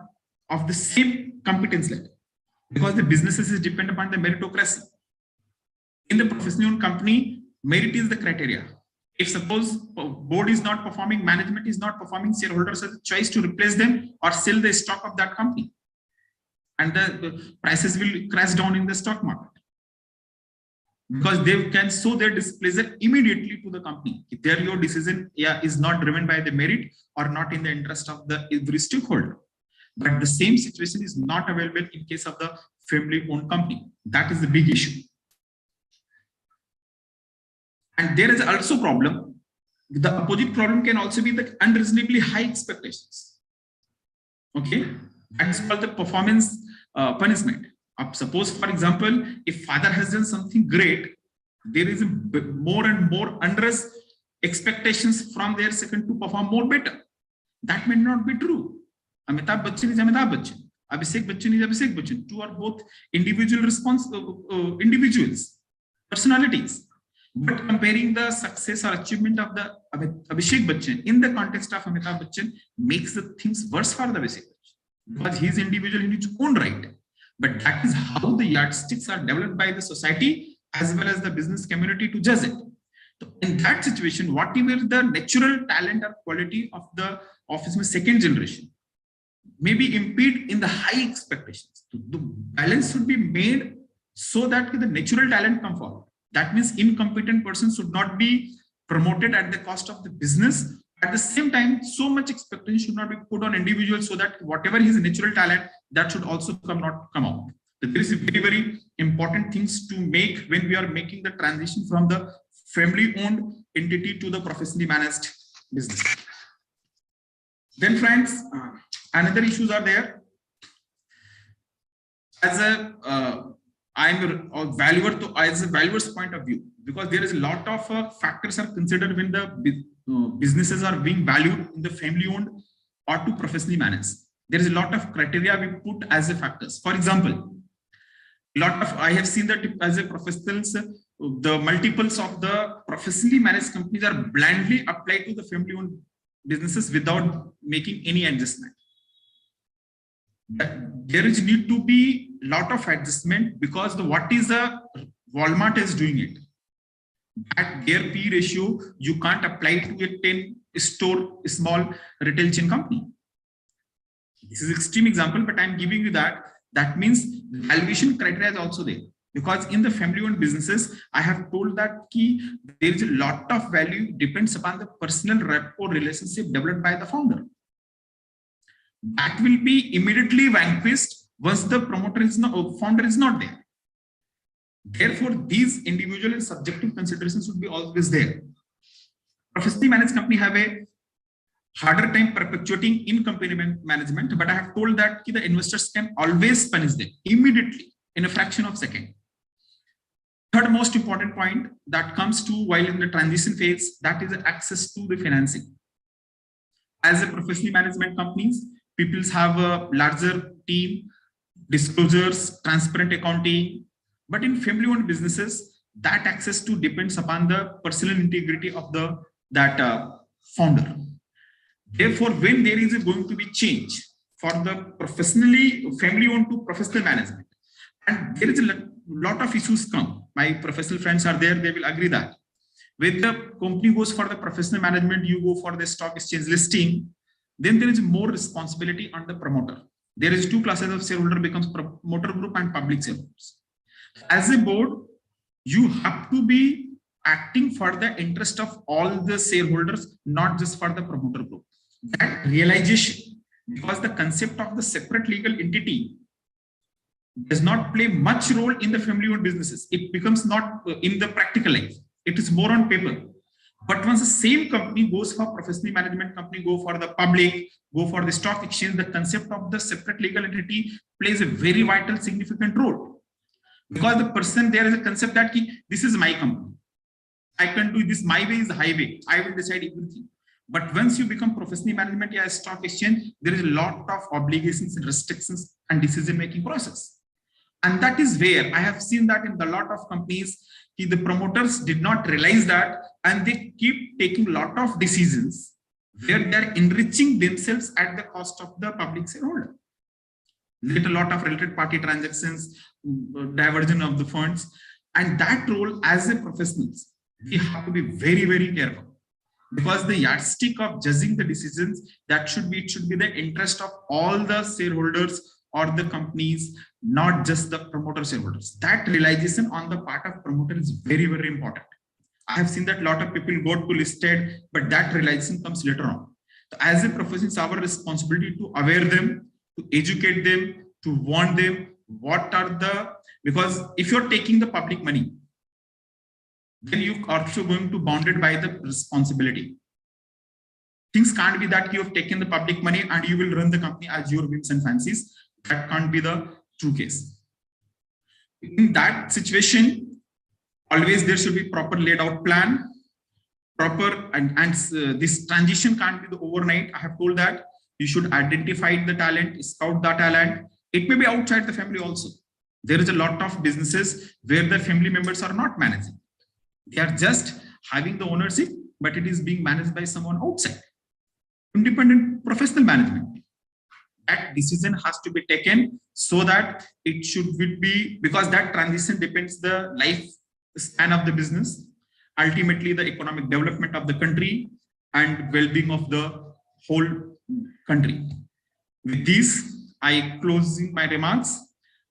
of the same competence level, because the businesses is depend upon the meritocracy. In the professionally owned company, merit is the criteria. If suppose board is not performing, management is not performing, shareholders have a choice to replace them or sell the stock of that company. And the prices will crash down in the stock market. Because they can show their displeasure immediately to the company. If there your decision is not driven by the merit or not in the interest of the every stakeholder. But the same situation is not available in case of the family-owned company. That is the big issue. And there is also problem. The opposite problem can also be the unreasonably high expectations. Okay, that is called the performance punishment. Suppose, for example, if father has done something great, there is more and more unrest expectations from their second to perform more better. That may not be true. Amitabh Bachchan is Amitabh Bachchan. Abhishek Bachchan is Abhishek Bachchan. Two are both individuals, personalities. But comparing the success or achievement of the Abhishek Bachchan in the context of Amitabh Bachchan makes the things worse for the Abhishek Bachchan, because he is individual in its own right. But that is how the yardsticks are developed by the society as well as the business community to judge it. So in that situation, whatever the natural talent or quality of the office's second generation may be impede in the high expectations. The balance should be made so that the natural talent come forward. That means incompetent persons should not be promoted at the cost of the business. At the same time, so much expectation should not be put on individuals so that whatever his natural talent, that should also come out. So there is very, very important things to make when we are making the transition from the family-owned entity to the professionally managed business. Then friends, another issues are there. As a I'm a valuer to as a valuer's point of view, because there is a lot of factors are considered when the businesses are being valued in the family owned or to professionally managed. There is a lot of criteria we put as a factors. For example, I have seen that as a professionals, the multiples of the professionally managed companies are blindly applied to the family owned businesses without making any adjustment. There is need to be lot of adjustment, because what is a Walmart is doing it at their P ratio, you can't apply to a 10 store small retail chain company. This is extreme example, but I'm giving you that. That means valuation criteria is also there, because in the family owned businesses, I have told that there is a lot of value depends upon the personal rapport relationship developed by the founder. That will be immediately vanquished once the founder is not there. Therefore, these individual and subjective considerations should be always there. Professionally managed company have a harder time perpetuating in company management, but I have told that the investors can always punish them immediately in a fraction of a second. Third most important point that comes to while in the transition phase, that is access to the financing. As a professionally management companies, people have a larger team, disclosures, transparent accounting, but in family owned businesses, that access to depends upon the personal integrity of that founder. Therefore, when there is going to be change for the professionally family owned to professional management, and there is a lot of issues come. My professional friends are there, they will agree that when the company goes for the professional management, you go for the stock exchange listing, then there is more responsibility on the promoter. There is two classes of shareholder, becomes promoter group and public shareholders. As a board, you have to be acting for the interest of all the shareholders, not just for the promoter group. That realization, because the concept of the separate legal entity does not play much role in the family owned businesses. It becomes not in the practical life. It is more on paper. But once the same company goes for professional management company, go for the public, go for the stock exchange, the concept of the separate legal entity plays a very vital, significant role. Because the person, there is a concept that this is my company. I can do this, my way is the highway. I will decide everything. But once you become professional management as stock exchange, there is a lot of obligations and restrictions and decision-making process. And that is where I have seen that in a lot of companies, the promoters did not realize that, and they keep taking a lot of decisions where they are enriching themselves at the cost of the public shareholder. Get a lot of related party transactions, diversion of the funds, and that role as a professionals, we have to be very, very careful, because the yardstick of judging the decisions, it should be the interest of all the shareholders or the companies, not just the promoter shareholders. That realization on the part of promoter is very, very important. I have seen that a lot of people go to listed, but that realization comes later on. So as a profession, it's our responsibility to aware them, to educate them, to warn them what are the, because if you're taking the public money, then you are also going to bounded by the responsibility. Things can't be that you have taken the public money and you will run the company as your whims and fancies. That can't be the true case. In that situation, always there should be proper laid out plan, proper, and this transition can't be the overnight. I have told that you should identify the talent, scout the talent. It may be outside the family also. There is a lot of businesses where the family members are not managing. They are just having the ownership, but it is being managed by someone outside. Independent professional management. That decision has to be taken so that it should be, because that transition depends the life span of the business, ultimately the economic development of the country and well-being of the whole country. With this, I close my remarks,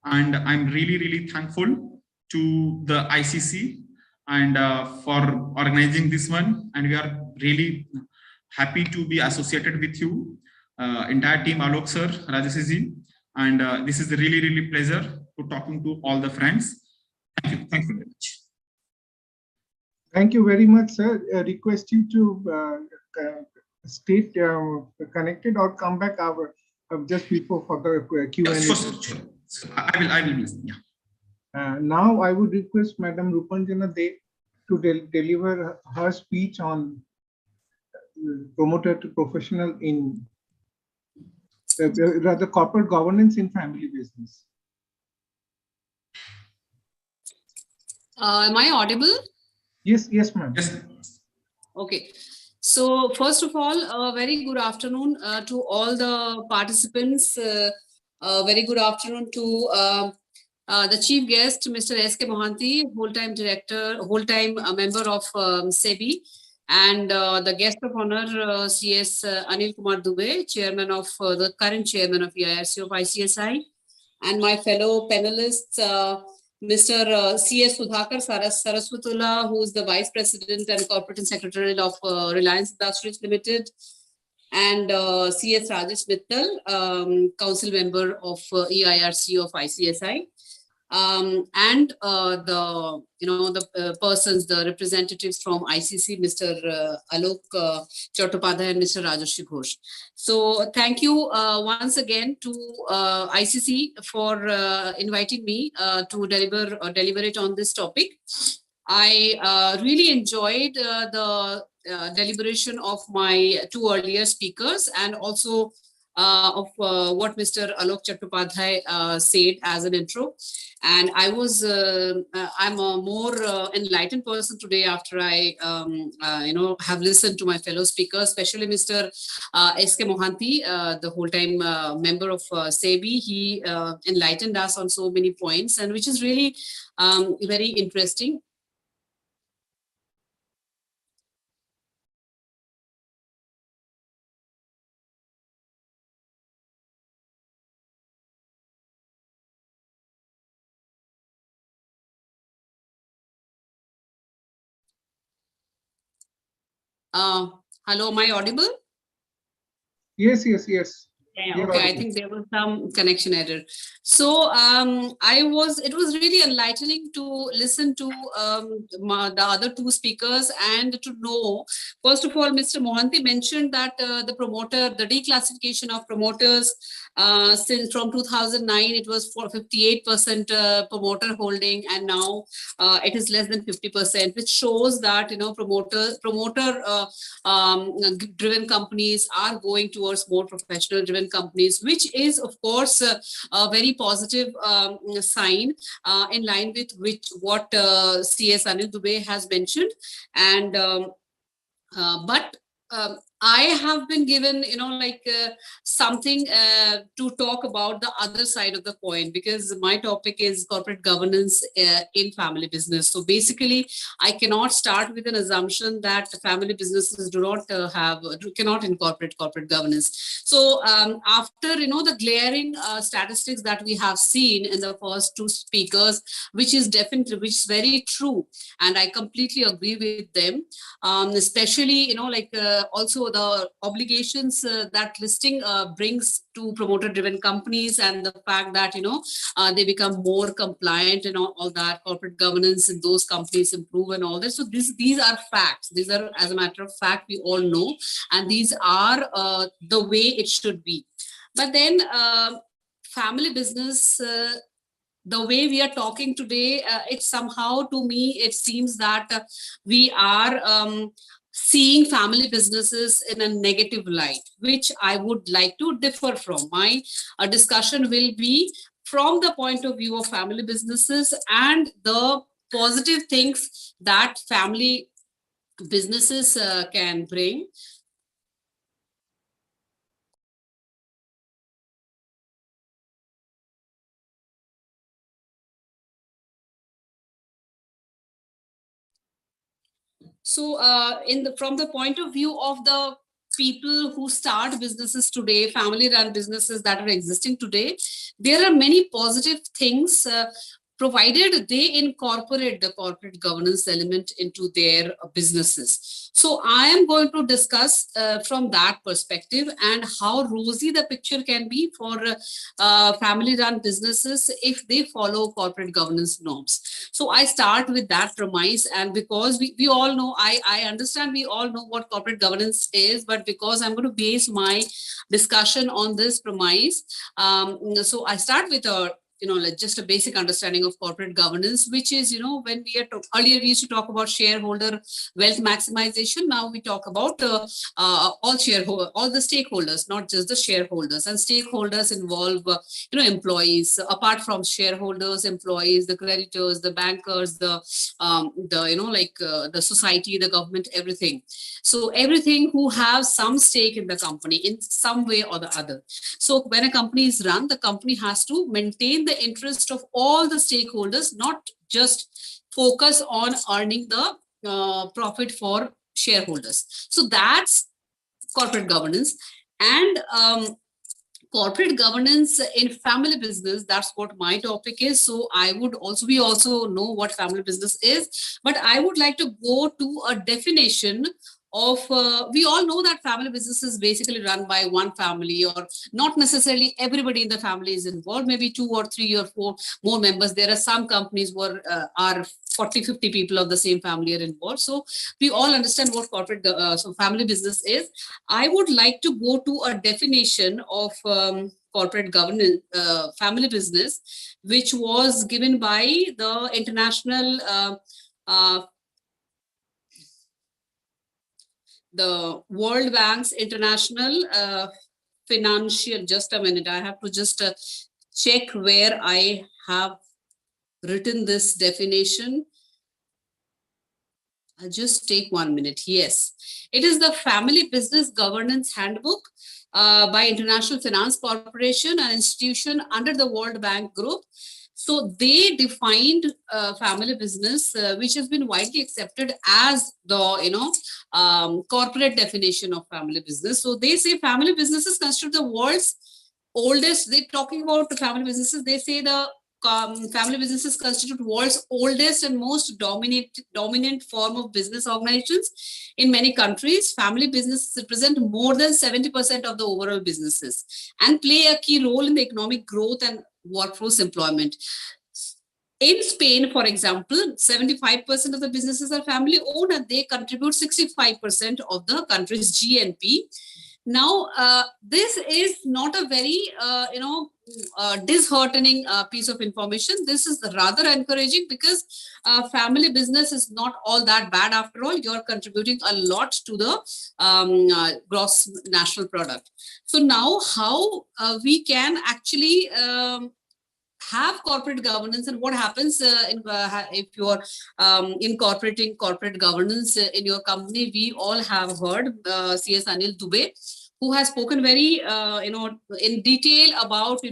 and I'm really, really thankful to the ICC and for organizing this one, and we are really happy to be associated with you, entire team, Alok sir, Rajesh ji, and this is a really, really pleasure to talking to all the friends. Thank you very much. Thank you very much, sir. I request you to stay connected or come back just before for the Q&A. Sure, sure. I will be listening. Yeah. Now I would request Madam Rupanjana De to deliver her speech on promoter to professional in rather corporate governance in family business. Am I audible? Yes, yes, ma'am. Yes. Okay. So first of all, a very good afternoon to all the participants. Very good afternoon to the chief guest, Mr. S.K. Mohanty, whole-time director, whole-time member of SEBI, and the guest of honor, CS Anil Kumar Dubey, chairman of the current chairman of EIRC of ICSI, and my fellow panelists, Mr. C.S. Sudhakar Saraswatula, who is the Vice President and Corporate Secretary of Reliance Industries Limited, and C.S. Rajesh Mittal, Council Member of EIRC of ICSI, and the persons, the representatives from ICC, Mr. Alok Chattopadhyay and Mr. Rajarshi Ghosh. So thank you once again to ICC for inviting me to deliberate on this topic. I really enjoyed the deliberation of my two earlier speakers, and also of what Mr. Alok Chattopadhyay said as an intro. And I was, I'm a more enlightened person today after I, have listened to my fellow speakers, especially Mr. S.K. Mohanty, the whole-time member of SEBI. He enlightened us on so many points, and which is really very interesting. Hello, am I audible? Yes, yes, yes. Yeah, okay, I think there was some connection error. So it was really enlightening to listen to the other two speakers and to know, first of all, Mr. Mohanty mentioned that the declassification of promoters, since from 2009, it was for 58% promoter holding, and now it is less than 50%, which shows that, promoter driven companies are going towards more professional driven companies, which is of course a very positive sign in line with what CS Anil Dubey has mentioned. And but I have been given, something to talk about the other side of the coin, because my topic is corporate governance in family business. So basically, I cannot start with an assumption that family businesses cannot incorporate corporate governance. So after, the glaring statistics that we have seen in the first two speakers, which is very true, and I completely agree with them, especially, also the obligations that listing brings to promoter driven companies, and the fact that they become more compliant and all that, corporate governance in those companies improve and all that. So these are facts. These are, as a matter of fact, we all know, and these are the way it should be. But then family business, the way we are talking today, it somehow, to me, it seems that we are seeing family businesses in a negative light, which I would like to differ from. My discussion will be from the point of view of family businesses and the positive things that family businesses can bring. So from the point of view of the people who start businesses today, family run businesses that are existing today, there are many positive things provided they incorporate the corporate governance element into their businesses. So I am going to discuss from that perspective and how rosy the picture can be for family-run businesses if they follow corporate governance norms. So I start with that premise, and because we all know, I understand we all know what corporate governance is, but because I'm going to base my discussion on this premise, so I start with a like just a basic understanding of corporate governance, which is, when we are earlier we used to talk about shareholder wealth maximization. Now we talk about all the stakeholders, not just the shareholders. And stakeholders involve, employees. Apart from shareholders, employees, the creditors, the bankers, the society, the government, everything. So everything who have some stake in the company in some way or the other. So when a company is run, the company has to maintain the interest of all the stakeholders, not just focus on earning the profit for shareholders. So that's corporate governance. And corporate governance in family business, that's what my topic is. So we also know what family business is, but I would like to go to a definition of we all know that family business is basically run by one family, or not necessarily everybody in the family is involved, maybe 2 or 3 or 4 more members. There are some companies where are 40-50 people of the same family are involved. So we all understand what corporate so family business is. I would like to go to a definition of corporate governance, family business, which was given by the international the World Bank's International Financial, just a minute, I have to just check where I have written this definition. I'll just take 1 minute. Yes, it is the Family Business Governance Handbook by International Finance Corporation, an institution under the World Bank Group. So they defined family business, which has been widely accepted as the corporate definition of family business. So they say family businesses constitute the world's oldest. They're talking about the family businesses. They say the family businesses constitute world's oldest and most dominant form of business organizations. In many countries, family businesses represent more than 70% of the overall businesses and play a key role in the economic growth and workforce employment. In Spain, for example, 75% of the businesses are family owned, and they contribute 65% of the country's GNP. Now, this is not a very, disheartening piece of information. This is rather encouraging, because family business is not all that bad after all. You're contributing a lot to the gross national product. So now how we can actually have corporate governance, and what happens if you're incorporating corporate governance in your company. We all have heard CS Anil Dubey, who has spoken very in detail about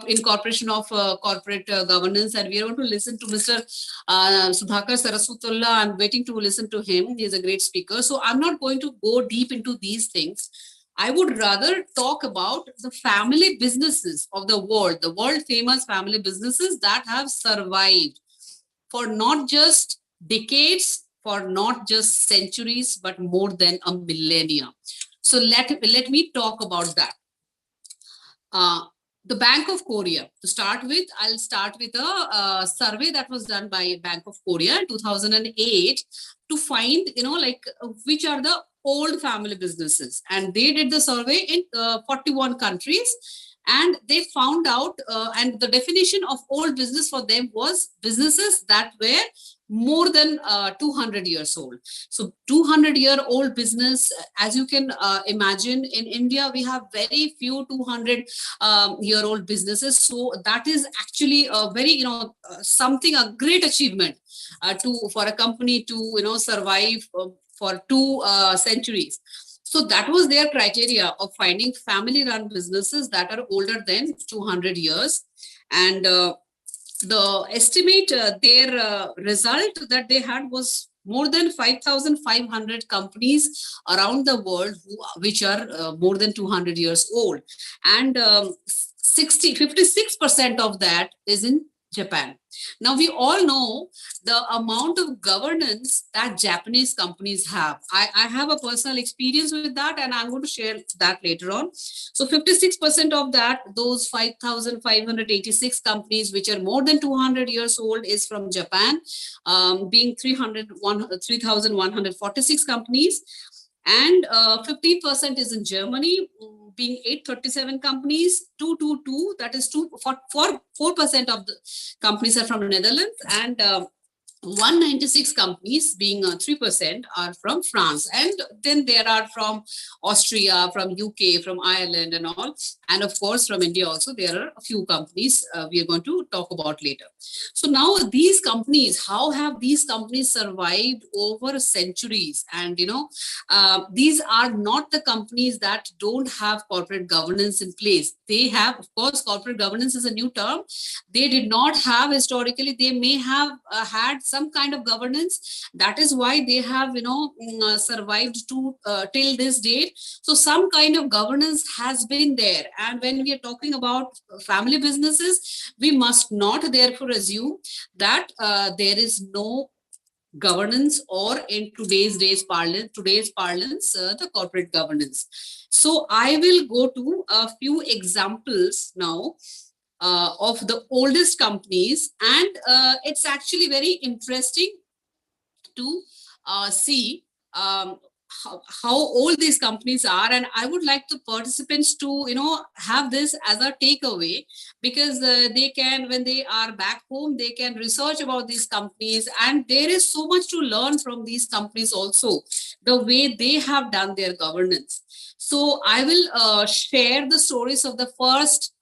incorporation of corporate governance, and we are going to listen to Mr. Sudhakar Saraswatullah. I'm waiting to listen to him. He is a great speaker. So I'm not going to go deep into these things. I would rather talk about the family businesses of the world famous family businesses that have survived for not just decades, for not just centuries, but more than a millennia. So let me talk about that. The Bank of Korea, to start with, I'll start with a survey that was done by Bank of Korea in 2008 to find, which are the old family businesses. And they did the survey in 41 countries. And they found out, and the definition of old business for them was businesses that were more than 200 years old. So 200-year-old business, as you can imagine, in India, we have very few 200-year-old businesses. So that is actually a very, a great achievement for a company to, survive for 2 centuries. So that was their criteria of finding family-run businesses that are older than 200 years. And the estimate, their result that they had was more than 5,500 companies around the world which are more than 200 years old. And 56% of that is in Japan. Now, we all know the amount of governance that Japanese companies have. I have a personal experience with that, and I'm going to share that later on. So 56% of that, those 5,586 companies, which are more than 200 years old, is from Japan, being 3,146 companies. And 15% is in Germany, being 837 companies, 222, that is 4% of the companies are from the Netherlands, and 196 companies, being 3%, are from France. And then there are from Austria, from UK, from Ireland and all. And of course, from India also, there are a few companies we are going to talk about later. So now these companies, how have these companies survived over centuries? And, these are not the companies that don't have corporate governance in place. They have, of course, corporate governance is a new term. They did not have historically, they may have had some kind of governance. That is why they have, survived to till this date. So some kind of governance has been there. And when we are talking about family businesses, we must not therefore assume that there is no governance, or in today's parlance, the corporate governance. So I will go to a few examples now of the oldest companies, and it's actually very interesting to see how old these companies are. And I would like the participants to have this as a takeaway, because they can, when they are back home, they can research about these companies, and there is so much to learn from these companies also, the way they have done their governance. So I will share the stories of the first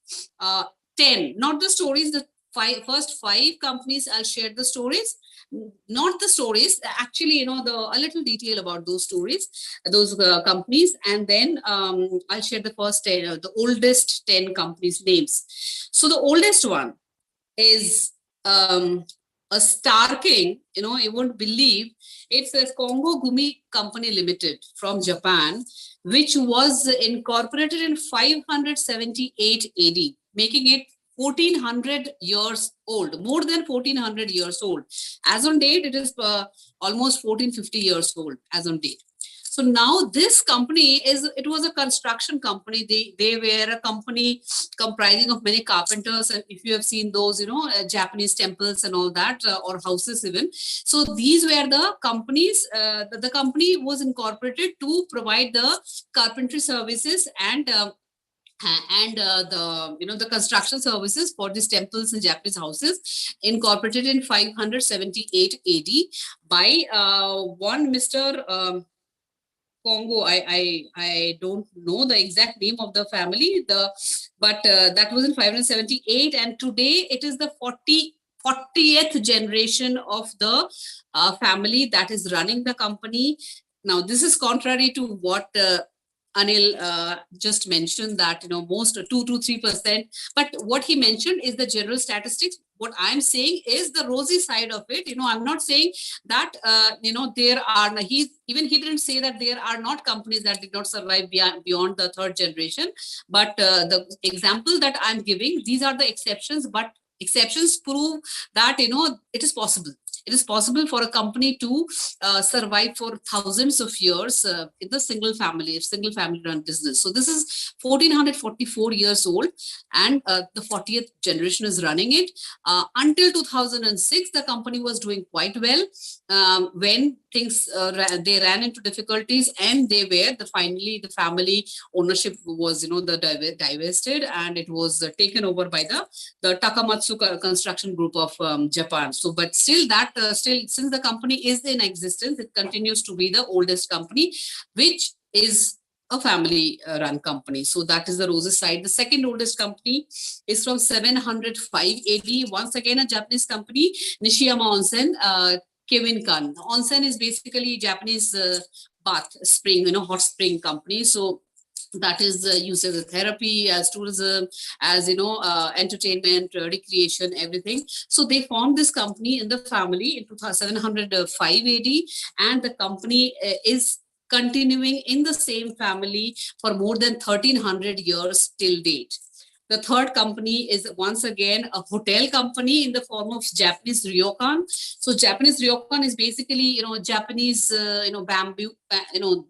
10, not the stories, the first 5 companies. I'll share the stories, not the stories, actually, a little detail about those stories, those companies. And then I'll share the first 10, the oldest 10 companies names. So the oldest one is a Starking, you won't believe, it's a Congo Gumi Company Limited from Japan, which was incorporated in 578 AD, making it 1400 years old, more than 1400 years old. As on date, it is almost 1450 years old as on date. So now this company it was a construction company. They were a company comprising of many carpenters. And if you have seen those, Japanese temples and all that, or houses even. So these were the companies, the company was incorporated to provide the carpentry services and the construction services for these temples and Japanese houses, incorporated in 578 AD by one Mr. Congo. I don't know the exact name of the family, but that was in 578, and today it is the 40th generation of the family that is running the company. Now, this is contrary to what Anil just mentioned, that most 2 to 3%. But what he mentioned is the general statistics. What I'm saying is the rosy side of it. I'm not saying that there are. He didn't say that there are not companies that did not survive beyond the 3rd generation. But the example that I'm giving, these are the exceptions. But exceptions prove that it is possible. It is possible for a company to survive for thousands of years in the single family run business. So this is 1444 years old, and the 40th generation is running it. Until 2006, the company was doing quite well. When things they ran into difficulties, and finally the family ownership was divested, and it was taken over by the Takamatsu construction group of Japan. So, but still since the company is in existence, it continues to be the oldest company, which is a family run company. So that is the roses side. The second oldest company is from 705 AD. Once again, a Japanese company, Nishiyama Onsen, Kevinkan. Onsen is basically Japanese bath spring, hot spring company. So that is used as a therapy, as tourism, as entertainment, recreation, everything. So they formed this company in the family in 705 AD, and the company is continuing in the same family for more than 1300 years till date. The third company is once again a hotel company in the form of Japanese ryokan. So Japanese ryokan is basically, Japanese, bamboo,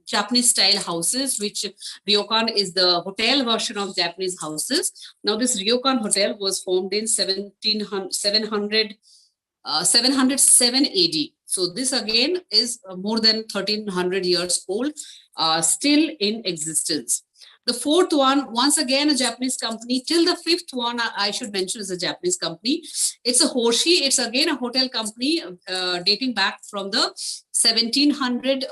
Japanese style houses, which ryokan is the hotel version of Japanese houses. Now this ryokan hotel was formed in 707 AD. So this again is more than 1300 years old, still in existence. The fourth one, once again, a Japanese company. Till the fifth one, I should mention, is a Japanese company. It's a Hoshi. It's again a hotel company dating back from the 718 AD.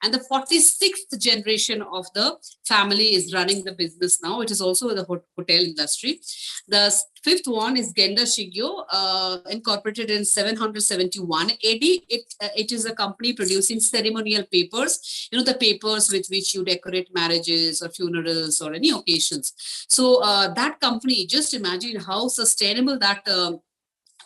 And the 46th generation of the family is running the business now. It is also the hotel industry. The fifth one is Genda Shigyo, incorporated in 771 AD. It is a company producing ceremonial papers, the papers with which you decorate marriages or funerals or any occasions. So that company, just imagine how sustainable that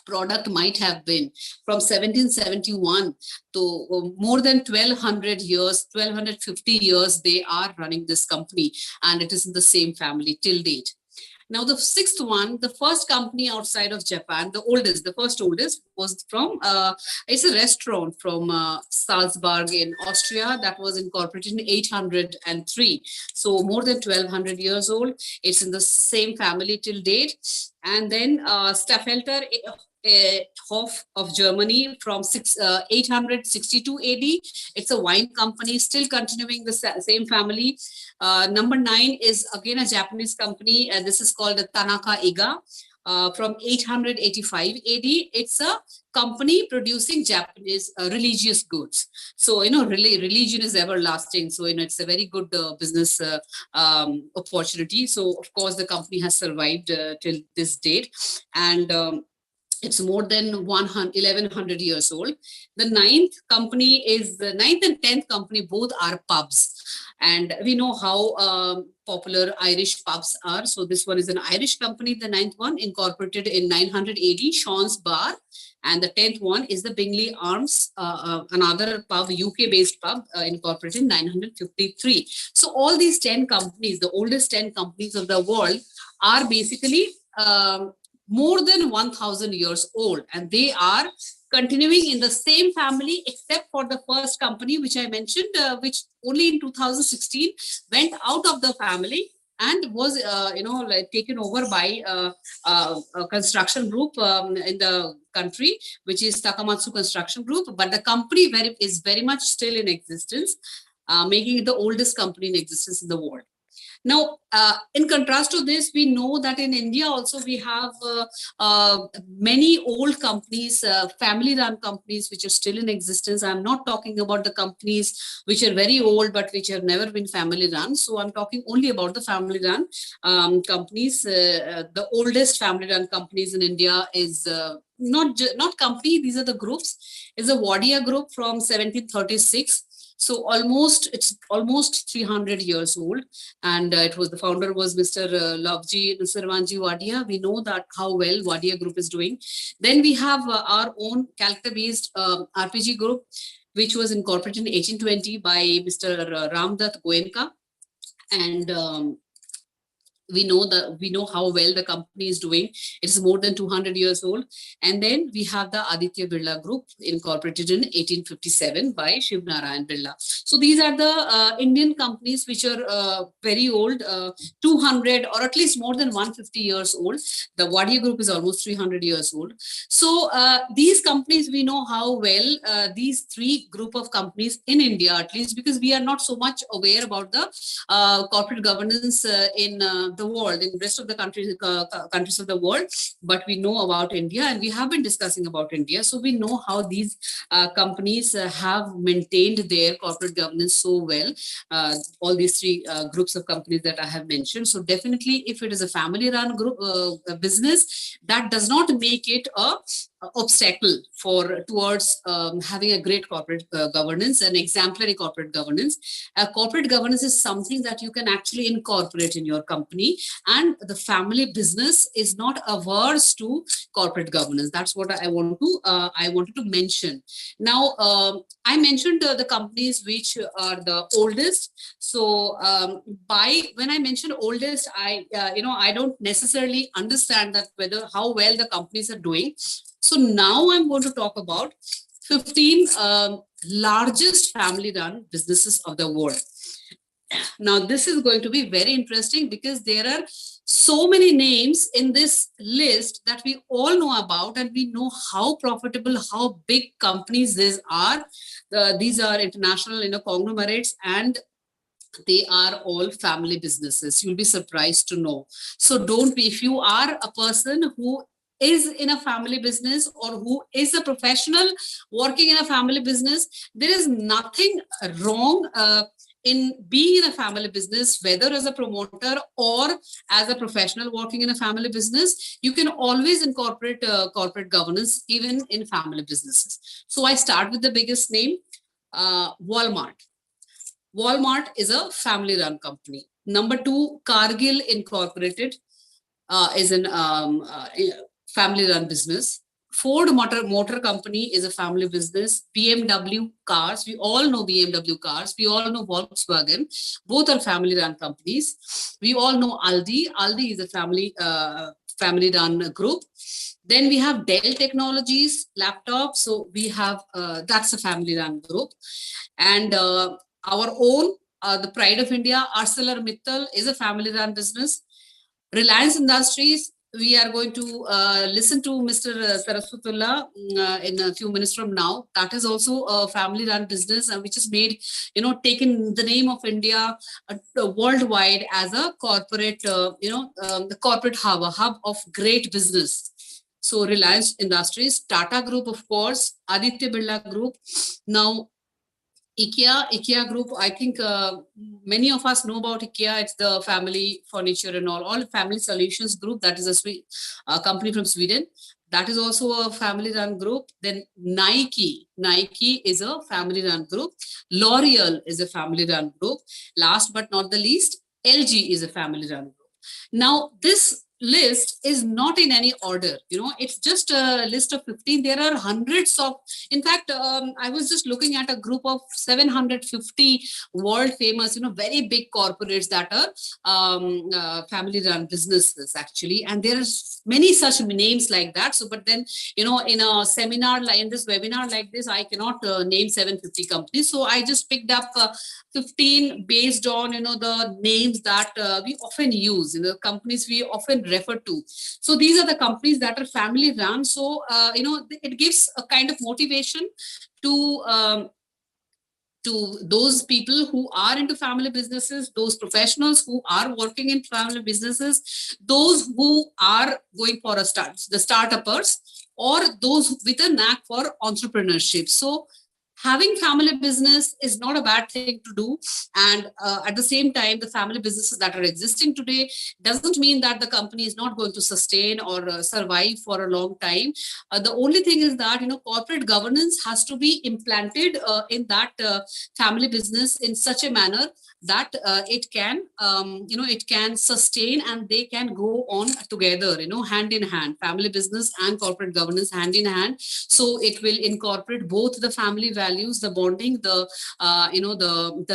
product might have been from 1771 to more than 1250 years, they are running this company, and it is in the same family till date. Now, the sixth one, the first company outside of Japan, the first oldest was from, it's a restaurant from Salzburg in Austria that was incorporated in 803. So more than 1200 years old. It's in the same family till date. And then Staffelter Hof of Germany from 862 AD. It's a wine company, still continuing the same family. Number 9 is again a Japanese company. This is called the Tanaka Iga from 885 AD. It's a company producing Japanese religious goods. So, religion is everlasting. So, it's a very good business opportunity. So, of course, the company has survived till this date. And it's more than 1100 years old. The ninth and 10th company, both are pubs. And we know how popular Irish pubs are. So this one is an Irish company, the 9th one, incorporated in 900 AD, Sean's Bar. And the 10th one is the Bingley Arms, another pub, UK-based pub, incorporated in 953. So all these 10 companies, the oldest 10 companies of the world, are basically more than 1000 years old, and they are continuing in the same family, except for the first company which I mentioned, which only in 2016 went out of the family and was taken over by a construction group in the country, which is Takamatsu Construction Group. But the company is very much still in existence, making it the oldest company in existence in the world. Now, in contrast to this, we know that in India also we have many old companies, family-run companies, which are still in existence. I'm not talking about the companies which are very old, but which have never been family-run. So I'm talking only about the family-run companies. The oldest family-run companies in India is not company, these are the groups, is a Wadia group from 1736. So it's almost 300 years old, and the founder was Mr. Lavji Nusirwanji Wadia. We know that how well Wadia Group is doing. Then we have our own Calcutta-based RPG Group, which was incorporated in 1820 by Mr. Ramdatt Goenka, and we know how well the company is doing. It's more than 200 years old. And then we have the Aditya Birla Group, incorporated in 1857 by Shiv Narayan Birla. So these are the Indian companies which are very old, 200 or at least more than 150 years old. The Wadia Group is almost 300 years old. So these companies, we know how well these three group of companies in India, at least, because we are not so much aware about the corporate governance in the world, in the rest of the countries of the world, but we know about India, and we have been discussing about India. So we know how these companies have maintained their corporate governance so well, all these three groups of companies that I have mentioned. So definitely, if it is a family-run group business, that does not make it obstacle towards having a great corporate governance and exemplary corporate governance. Corporate governance is something that you can actually incorporate in your company, and the family business is not averse to corporate governance. That's what I wanted to mention. Now, I mentioned the companies which are the oldest. So when I mentioned oldest, I don't necessarily understand that how well the companies are doing. So now I'm going to talk about 15 largest family-run businesses of the world. Now, this is going to be very interesting because there are so many names in this list that we all know about, and we know how profitable, how big companies these are. These are international, conglomerates, and they are all family businesses. You'll be surprised to know. So don't be, if you are a person who is in a family business or who is a professional working in a family business, there is nothing wrong in being in a family business, whether as a promoter or as a professional working in a family business. You can always incorporate corporate governance even in family businesses. So I start with the biggest name, Walmart. Walmart is a family-run company. Number 2, Cargill Incorporated is a family-run business. Ford Motor Company is a family business. BMW cars, we all know BMW cars. We all know Volkswagen. Both are family-run companies. We all know Aldi. Aldi is a family-run group. Then we have Dell Technologies, laptops. So we have, that's a family-run group. And our own, the pride of India, ArcelorMittal is a family-run business. Reliance Industries, we are going to listen to Mr. Saraswatullah in a few minutes from now. That is also a family-run business, which has made, taken the name of India worldwide as a corporate, the corporate hub of great business. So Reliance Industries, Tata Group, of course, Aditya Birla Group. Now, IKEA Group, I think many of us know about IKEA. It's the family furniture and all family solutions group. That is a company from Sweden. That is also a family-run group. Then Nike is a family-run group. L'Oreal is a family-run group. Last but not the least, LG is a family-run group. Now, this list is not in any order, it's just a list of 15. There are hundreds of, in fact, I was just looking at a group of 750 world famous, very big corporates that are family run businesses actually. And there are many such names like that. So, but then, in a seminar, like in this webinar like this, I cannot name 750 companies. So I just picked up 15 based on, the names that we often use, the companies we often refer to. So these are the companies that are family run. So, it gives a kind of motivation to those people who are into family businesses, those professionals who are working in family businesses, those who are going for the startuppers, or those with a knack for entrepreneurship. So having family business is not a bad thing to do. And at the same time, the family businesses that are existing today doesn't mean that the company is not going to sustain or survive for a long time. The only thing is that, corporate governance has to be implanted in that family business in such a manner that it can, it can sustain and they can go on together, hand in hand, family business and corporate governance hand in hand. So it will incorporate both the family values, the bonding, the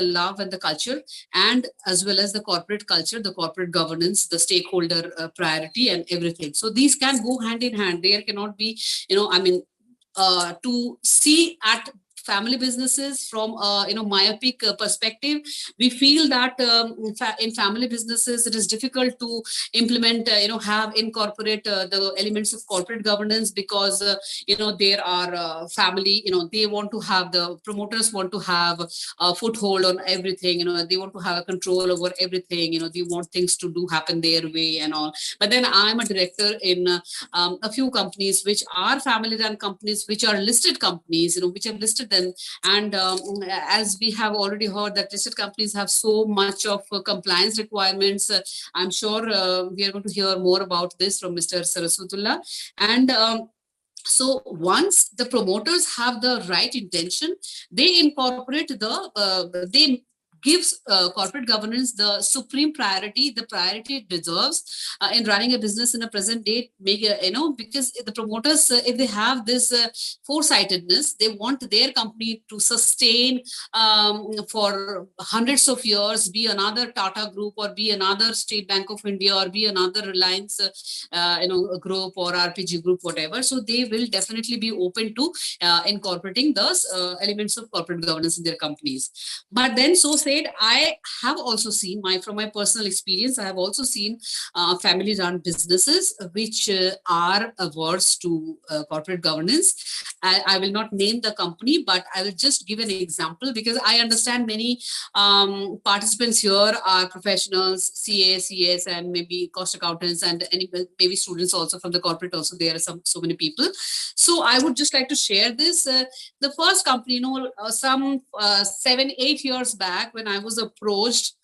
love and the culture, and as well as the corporate culture, the corporate governance, the stakeholder priority and everything. So these can go hand in hand. There cannot be, to see at family businesses from myopic perspective, we feel that in family businesses it is difficult to implement, incorporate the elements of corporate governance because there are family, they want to have, the promoters want to have a foothold on everything, they want to have a control over everything, they want things to do happen their way and all. But then I'm a director in a few companies which are family run companies, which are listed companies, which have listed them. And as we have already heard that listed companies have so much of compliance requirements, I'm sure we are going to hear more about this from Mr. Saraswatullah. And So once the promoters have the right intention, they incorporate they gives corporate governance the supreme priority, the priority it deserves in running a business in a present day. Because the promoters, if they have this foresightedness, they want their company to sustain for hundreds of years, be another Tata Group or be another State Bank of India or be another Reliance group or RPG group, whatever. So they will definitely be open to incorporating those elements of corporate governance in their companies. But then, so said, I have also seen from my personal experience, I have also seen family-run businesses which are averse to corporate governance. I will not name the company, but I will just give an example, because I understand many participants here are professionals, CA, CS, and maybe cost accountants, and maybe students also from the corporate also. There are so many people. So I would just like to share this. The first company, some 7-8 years back, when I was approached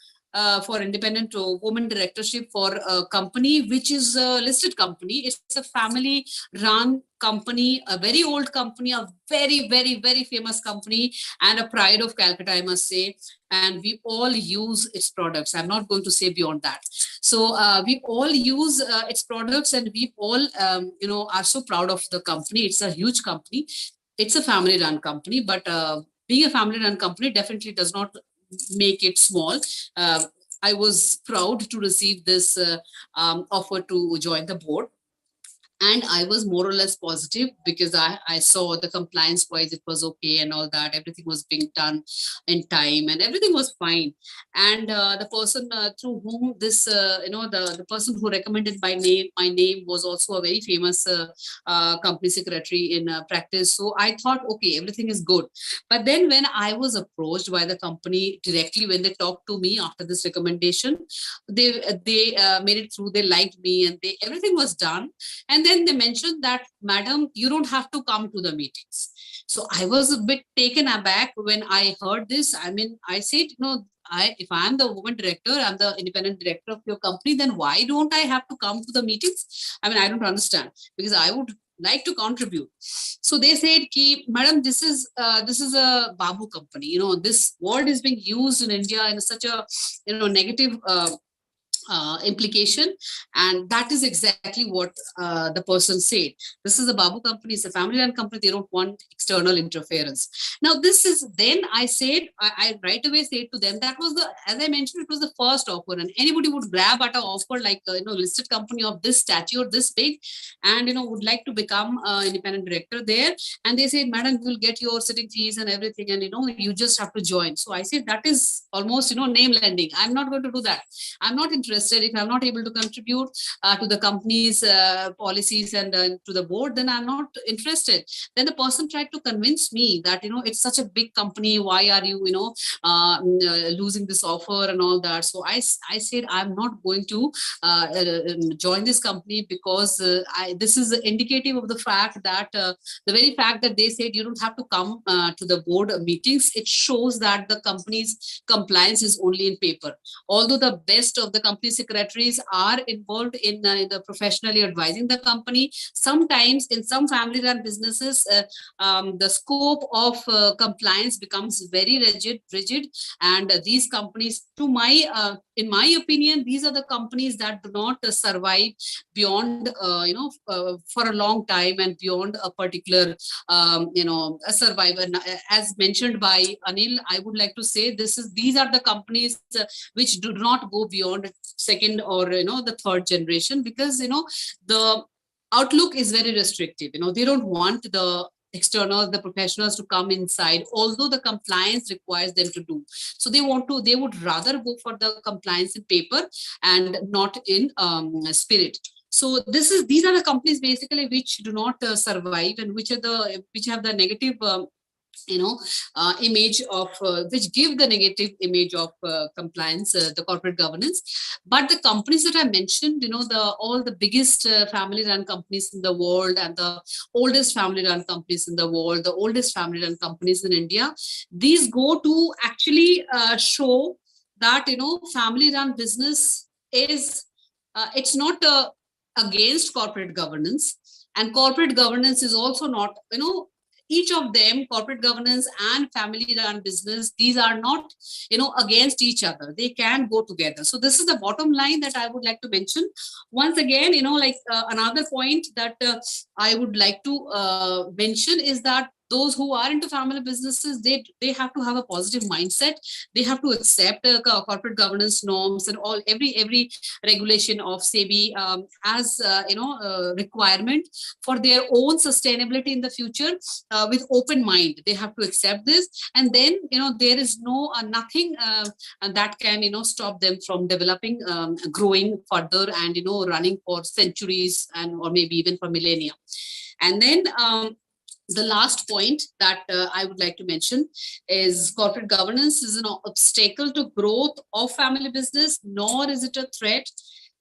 for independent women directorship for a company which is a listed company. It's a family run company, a very old company, a very, very, very famous company, and a pride of Calcutta, I must say. And we all use its products. I'm not going to say beyond that. So we all use its products, and we all, are so proud of the company. It's a huge company. It's a family run company, but being a family run company definitely does not make it small. I was proud to receive this offer to join the board. And I was more or less positive, because I saw the compliance wise it was okay and all that. Everything was being done in time and everything was fine. And the person through whom this, the person who recommended my name was also a very famous company secretary in practice. So I thought, okay, everything is good. But then when I was approached by the company directly, when they talked to me after this recommendation, they made it through. They liked me, and everything was done. And then they mentioned that, madam, you don't have to come to the meetings. So I was a bit taken aback when I heard this. I mean, I said, if I'm the woman director, I'm the independent director of your company, then why don't I have to come to the meetings? I mean, I don't understand, because I would like to contribute. So they said, madam, this is a Babu company. This word is being used in India in such a negative implication, and that is exactly what the person said. This is a Babu company, it's a family-run company, they don't want external interference. Now this is, then I said, I right away said to them, that was as I mentioned, it was the first offer, and anybody would grab at an offer like listed company of this stature, this big, and would like to become independent director there. And they said, madam, you will get your sitting fees and everything, and you just have to join. So I said, that is almost name lending. I'm not going to do that. I'm not interested. If I'm not able to contribute to the company's policies and to the board, then I'm not interested. Then the person tried to convince me that it's such a big company, why are you losing this offer and all that. So I said, I'm not going to join this company, because this is indicative of the fact that the very fact that they said you don't have to come to the board meetings, it shows that the company's compliance is only in paper. Although the best of the company secretaries are involved in the professionally advising the company, sometimes in some family-run businesses, the scope of compliance becomes very rigid, and these companies, in my opinion, these are the companies that do not survive beyond, for a long time and beyond a particular, a survivor. As mentioned by Anil, I would like to say these are the companies which do not go beyond second or the third generation, because the outlook is very restrictive. They don't want the professionals to come inside, although the compliance requires them to do. So they would rather go for the compliance in paper and not in spirit. So these are the companies basically which do not survive, and which have the negative image of which give the negative image of compliance, the corporate governance. But the companies that I mentioned, all the biggest family-run companies in the world, and the oldest family-run companies in the world, the oldest family-run companies in India, these go to actually show that family-run business is it's not against corporate governance. And corporate governance is also not, each of them, corporate governance and family run business, these are not, against each other. They can go together. So this is the bottom line that I would like to mention. Once again, another point that I would like to mention is that those who are into family businesses, they have to have a positive mindset. They have to accept corporate governance norms and every regulation of SEBI as requirement for their own sustainability in the future, with open mind. They have to accept this, and then there is nothing that can stop them from developing, growing further, and running for centuries or maybe even for millennia. And then the last point that I would like to mention is corporate governance is an obstacle to growth of family business, nor is it a threat.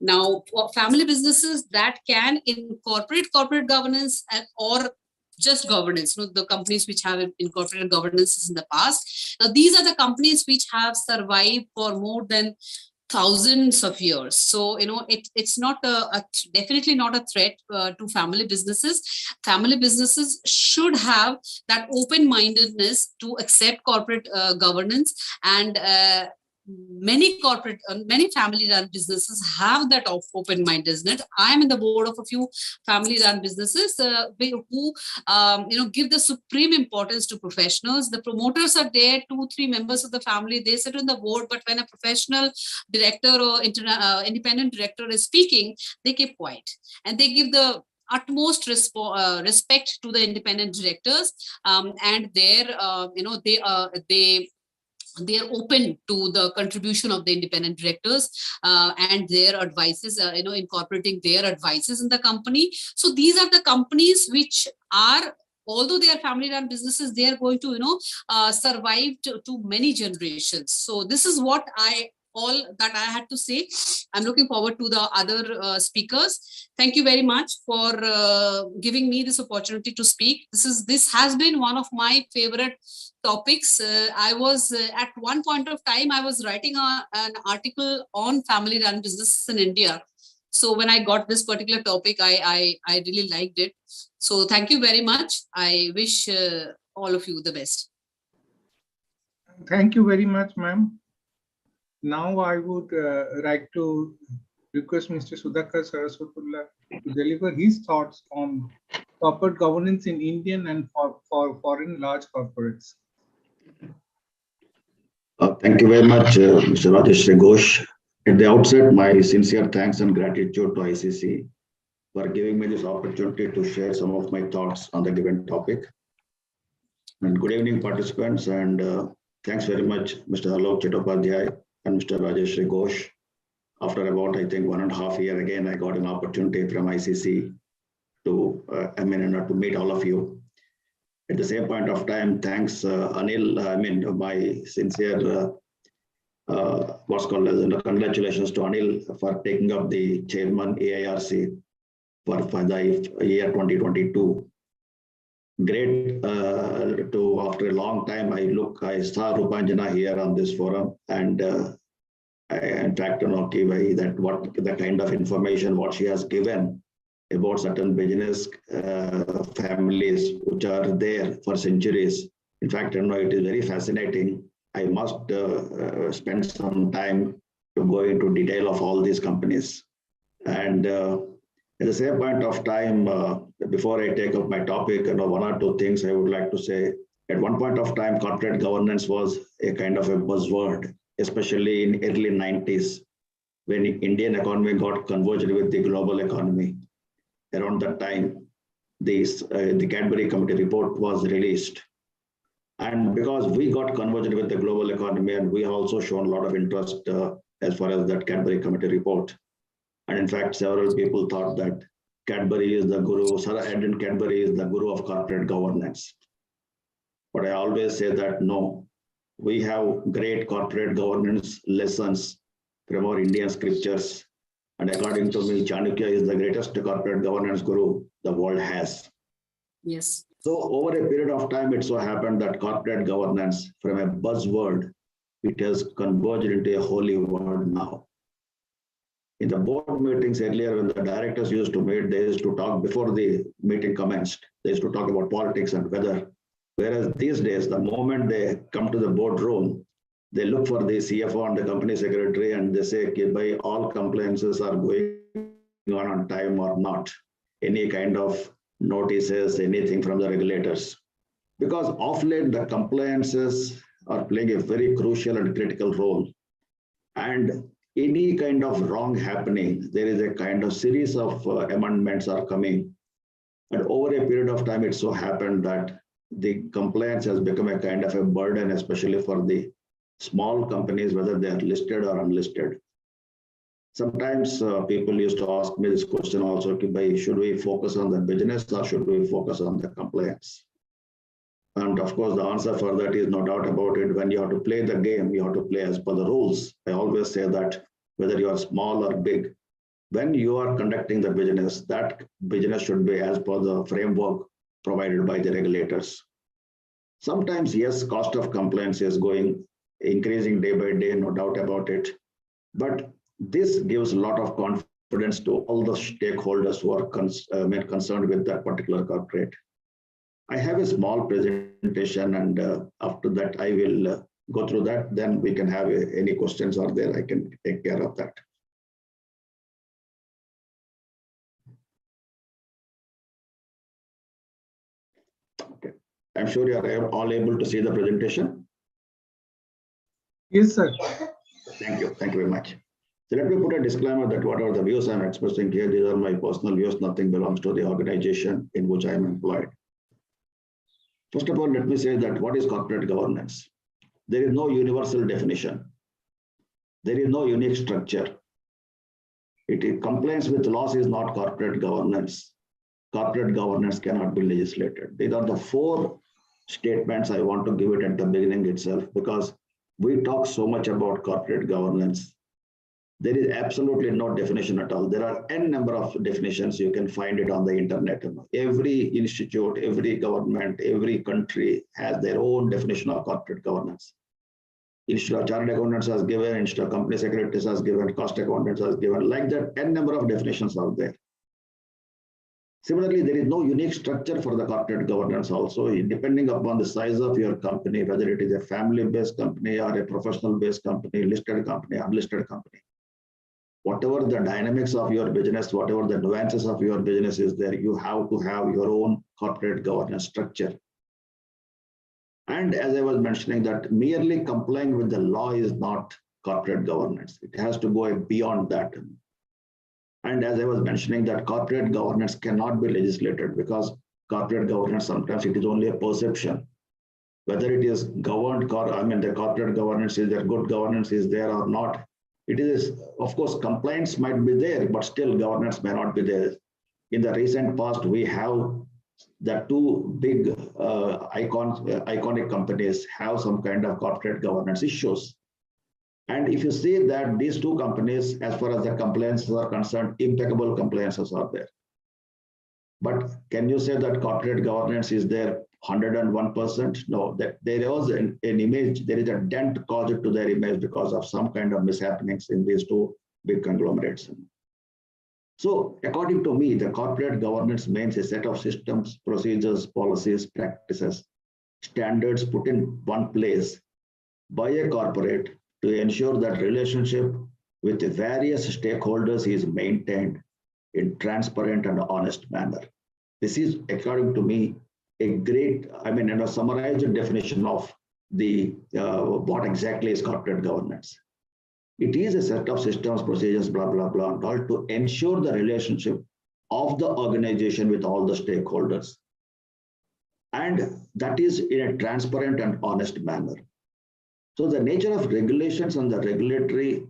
Now, for family businesses that can incorporate corporate governance or just governance, the companies which have incorporated governance in the past, now these are the companies which have survived for more than thousands of years. So it's not definitely not a threat to family businesses. Family businesses should have that open-mindedness to accept corporate governance, and many family-run businesses have that open-mindedness. I'm in the board of a few family-run businesses who give the supreme importance to professionals. The promoters are there, 2-3 members of the family, they sit on the board, but when a professional director or independent director is speaking, they keep quiet and they give the utmost respect to the independent directors, and they are open to the contribution of the independent directors and their advices, incorporating their advices in the company. So these are the companies which are, although they are family-run businesses, they are going to survive to many generations. So this is what all that I had to say. I'm looking forward to the other speakers. Thank you very much for giving me this opportunity to speak. This has been one of my favorite topics. I was at one point of time, I was writing an article on family-run businesses in India. So when I got this particular topic, I really liked it. So thank you very much. I wish all of you the best. Thank you very much, ma'am. Now I would like to request Mr. Sudhakar Saraswatullah to deliver his thoughts on corporate governance in Indian and for foreign large corporates. Thank you very much, Mr. Rajesh Ghosh. At the outset, my sincere thanks and gratitude to ICC for giving me this opportunity to share some of my thoughts on the given topic. And good evening, participants, and thanks very much, Mr. Alok Chattopadhyay and Mr. Rajesh Ghosh. After about, I think, 1.5 years, again, I got an opportunity from ICC to meet all of you. At the same point of time, thanks, Anil, my sincere, what's called as congratulations to Anil for taking up the chairman AIRC for the year 2022. Great to, after a long time, I saw Rupanjana here on this forum, and I interacted that what the kind of information what she has given about certain business families which are there for centuries. In fact, it is very fascinating. I must spend some time to go into detail of all these companies. And at the same point of time, before I take up my topic, one or two things I would like to say. At one point of time, corporate governance was a kind of a buzzword, especially in early 90s, when the Indian economy got converged with the global economy. Around that time, the Cadbury Committee report was released. And because we got converged with the global economy, and we have also shown a lot of interest as far as that Cadbury Committee report. And in fact, several people thought that Cadbury is the guru, Sir Edwin Cadbury is the guru of corporate governance. But I always say that no, we have great corporate governance lessons from our Indian scriptures. And according to me, Chanukya is the greatest corporate governance guru the world has. Yes. So over a period of time, it so happened that corporate governance, from a buzzword, it has converged into a holy word now. In the board meetings earlier, when the directors used to meet, they used to talk before the meeting commenced. They used to talk about politics and weather. Whereas these days, the moment they come to the boardroom, they look for the CFO and the company secretary and they say, okay, by all compliances are going on time or not. Any kind of notices, anything from the regulators. Because of late, the compliances are playing a very crucial and critical role. And any kind of wrong happening, there is a kind of series of amendments are coming. And over a period of time, it so happened that the compliance has become a kind of a burden, especially for the small companies, whether they are listed or unlisted. Sometimes people used to ask me this question also, should we focus on the business or should we focus on the compliance? And of course, the answer for that is no doubt about it. When you have to play the game, you have to play as per the rules. I always say that whether you are small or big, when you are conducting the business, that business should be as per the framework provided by the regulators. Sometimes, yes, cost of compliance is increasing day by day, no doubt about it. But this gives a lot of confidence to all the stakeholders who are concerned with that particular corporate. I have a small presentation, and after that, I will go through that. Then we can have any questions are there. I can take care of that. Okay. I'm sure you are all able to see the presentation. Yes, sir. Thank you. Thank you very much. So let me put a disclaimer that whatever the views I'm expressing here, these are my personal views. Nothing belongs to the organization in which I am employed. First of all, let me say that what is corporate governance? There is no universal definition. There is no unique structure. Compliance with laws is not corporate governance. Corporate governance cannot be legislated. These are the 4 statements I want to give it at the beginning itself, because we talk so much about corporate governance. There is absolutely no definition at all. There are n number of definitions. You can find it on the internet. Every institute, every government, every country has their own definition of corporate governance. Institute of Chartered Accountants has given, Institute of Company Secretaries has given, cost accountants has given, like that, n number of definitions are there. Similarly, there is no unique structure for the corporate governance also, depending upon the size of your company, whether it is a family-based company or a professional-based company, listed company, unlisted company. Whatever the dynamics of your business, whatever the nuances of your business is there, you have to have your own corporate governance structure. And as I was mentioning, that merely complying with the law is not corporate governance. It has to go beyond that. And as I was mentioning, that corporate governance cannot be legislated, because corporate governance, sometimes it is only a perception. Whether it is governed, the corporate governance is there, good governance is there or not. It is, of course, compliance might be there, but still governance may not be there. In the recent past, we have the 2 big iconic companies have some kind of corporate governance issues. And if you see that these 2 companies, as far as the compliances are concerned, impeccable compliances are there. But can you say that corporate governance is there 101%? No, that there was an image, there is a dent caused to their image because of some kind of mishappenings in these 2 big conglomerates. So according to me, the corporate governance means a set of systems, procedures, policies, practices, standards put in one place by a corporate to ensure that relationship with the various stakeholders is maintained in transparent and honest manner. This is, according to me, a great, a summarized definition of the what exactly is corporate governance. It is a set of systems, procedures, blah, blah, blah, and all to ensure the relationship of the organization with all the stakeholders. And that is in a transparent and honest manner. So the nature of regulations and the regulatory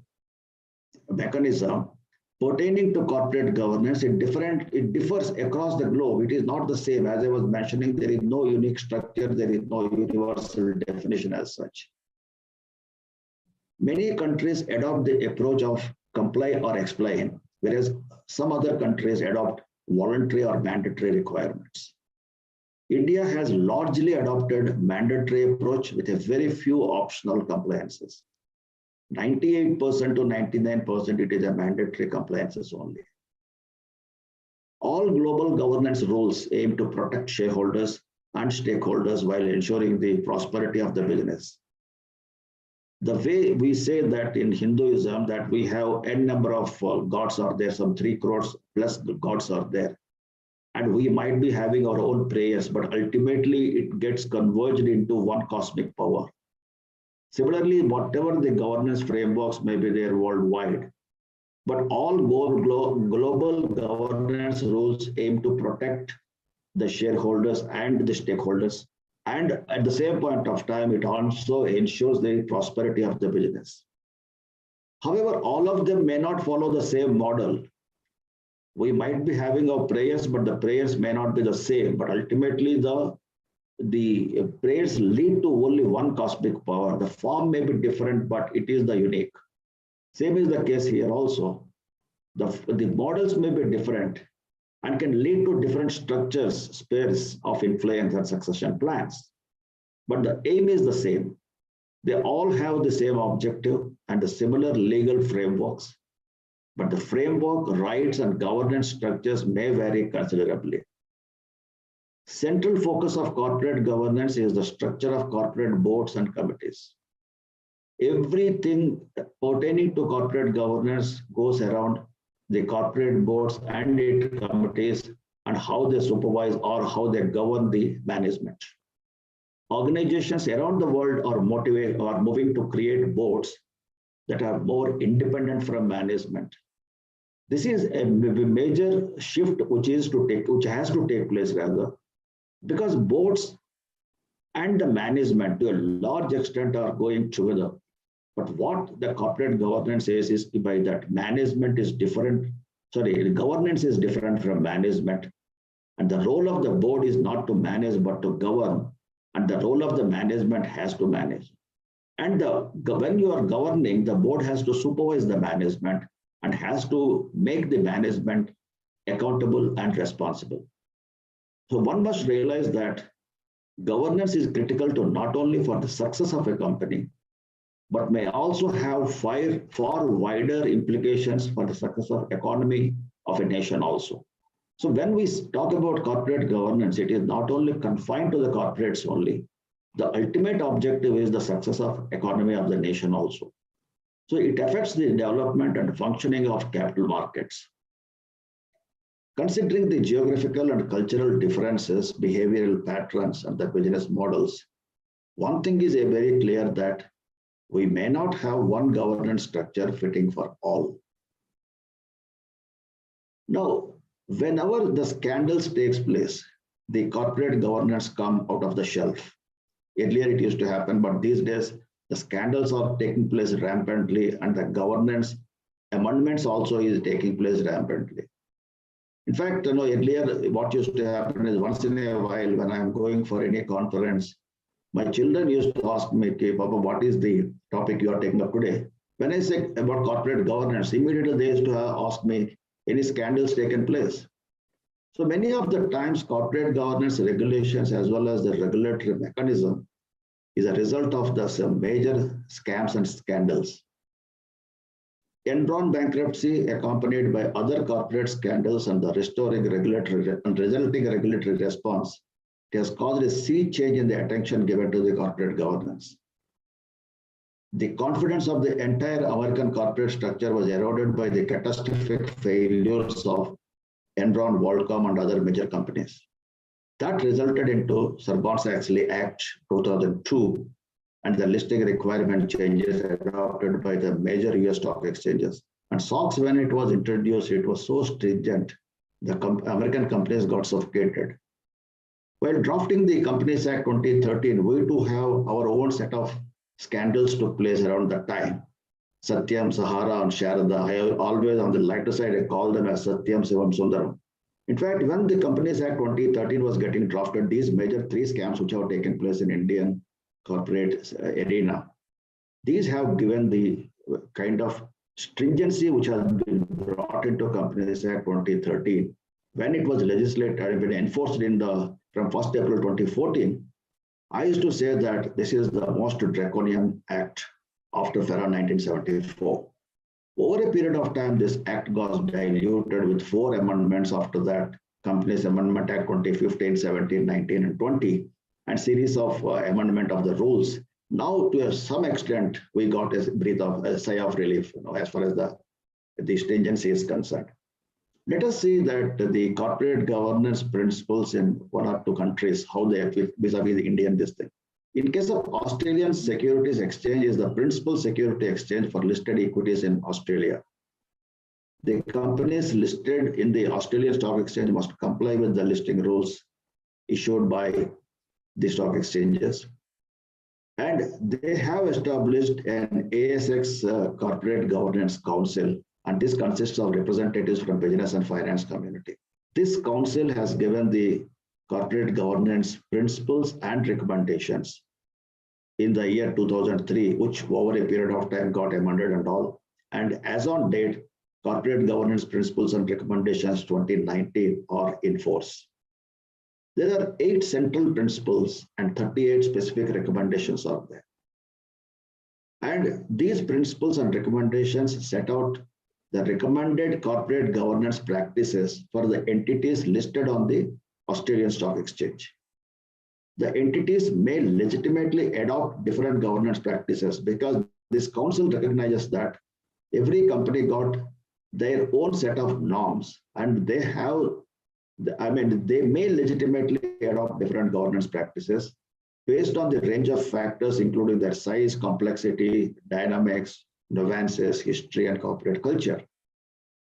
mechanism pertaining to corporate governance, it differs across the globe. It is not the same. As I was mentioning, there is no unique structure, there is no universal definition as such. Many countries adopt the approach of comply or explain, whereas some other countries adopt voluntary or mandatory requirements. India has largely adopted mandatory approach with a very few optional compliances. 98% to 99%, it is a mandatory compliances only. All global governance rules aim to protect shareholders and stakeholders while ensuring the prosperity of the business. The way we say that in Hinduism that we have n number of gods are there, some 3 crores plus gods are there. And we might be having our own prayers, but ultimately it gets converged into one cosmic power. Similarly, whatever the governance frameworks may be there worldwide, but all global governance rules aim to protect the shareholders and the stakeholders. And at the same point of time, it also ensures the prosperity of the business. However, all of them may not follow the same model. We might be having our prayers, but the prayers may not be the same. But ultimately, the prayers lead to only one cosmic power. The form may be different, but it is the unique. Same is the case here also. The models may be different and can lead to different structures, spheres of influence and succession plans. But the aim is the same. They all have the same objective and the similar legal frameworks, but the framework, rights, and governance structures may vary considerably. Central focus of corporate governance is the structure of corporate boards and committees. Everything pertaining to corporate governance goes around the corporate boards and its committees and how they supervise or how they govern the management. Organizations around the world are moving to create boards that are more independent from management. This is a major shift which has to take place rather, because boards and the management to a large extent are going together. But what the corporate governance says is by that management is different, governance is different from management. And the role of the board is not to manage, but to govern. And the role of the management has to manage. And when you are governing, the board has to supervise the management and has to make the management accountable and responsible. So one must realize that governance is critical to not only for the success of a company, but may also have far wider implications for the success of economy of a nation also. So when we talk about corporate governance, it is not only confined to the corporates only. The ultimate objective is the success of economy of the nation also. So it affects the development and functioning of capital markets. Considering the geographical and cultural differences, behavioral patterns, and the business models, one thing is very clear that we may not have one governance structure fitting for all. Now, whenever the scandals takes place, the corporate governance come out of the shelf. Earlier it used to happen, but these days the scandals are taking place rampantly and the governance amendments also is taking place rampantly. In fact, earlier what used to happen is once in a while when I'm going for any conference, my children used to ask me, okay, Papa, what is the topic you are taking up today? When I say about corporate governance, immediately they used to ask me, any scandals taken place? So many of the times corporate governance regulations as well as the regulatory mechanism is a result of some major scams and scandals. Enron bankruptcy accompanied by other corporate scandals and the resulting regulatory response, it has caused a sea change in the attention given to the corporate governance. The confidence of the entire American corporate structure was eroded by the catastrophic failures of Enron, WorldCom, and other major companies. That resulted into Sarbanes-Oxley Act 2002 and the listing requirement changes adopted by the major US stock exchanges. And SOX, when it was introduced, it was so stringent, the American companies got suffocated. While drafting the Companies Act 2013, we too have our own set of scandals took place around that time. Satyam, Sahara, and Sharada. I always on the lighter side, I call them as Satyam, Shivam, Sundaram. In fact, when the Companies Act 2013 was getting drafted, these major 3 scams which have taken place in Indian corporate arena, these have given the kind of stringency which has been brought into Companies Act 2013. When it was legislated and been enforced from 1st April 2014, I used to say that this is the most draconian act after FERA 1974. Over a period of time, this act got diluted with 4 amendments after that: Companies Amendment Act 2015, 17, 19, and 20, and series of amendment of the rules. Now, to some extent, we got a sigh of relief, as far as the stringency is concerned. Let us see that the corporate governance principles in 1 or 2 countries, how they are vis-a-vis the Indian this thing. In case of Australian Securities Exchange, is the principal security exchange for listed equities in Australia. The companies listed in the Australian Stock Exchange must comply with the listing rules issued by the stock exchanges. And they have established an ASX Corporate Governance Council, and this consists of representatives from business and finance community. This council has given the corporate governance principles and recommendations in the year 2003, which over a period of time got amended and all. And as on date, corporate governance principles and recommendations 2019 are in force. There are 8 central principles and 38 specific recommendations are there. And these principles and recommendations set out the recommended corporate governance practices for the entities listed on the Australian Stock Exchange. The entities may legitimately adopt different governance practices because this council recognizes that every company got their own set of norms, and they may legitimately adopt different governance practices based on the range of factors, including their size, complexity, dynamics, nuances, history, and corporate culture.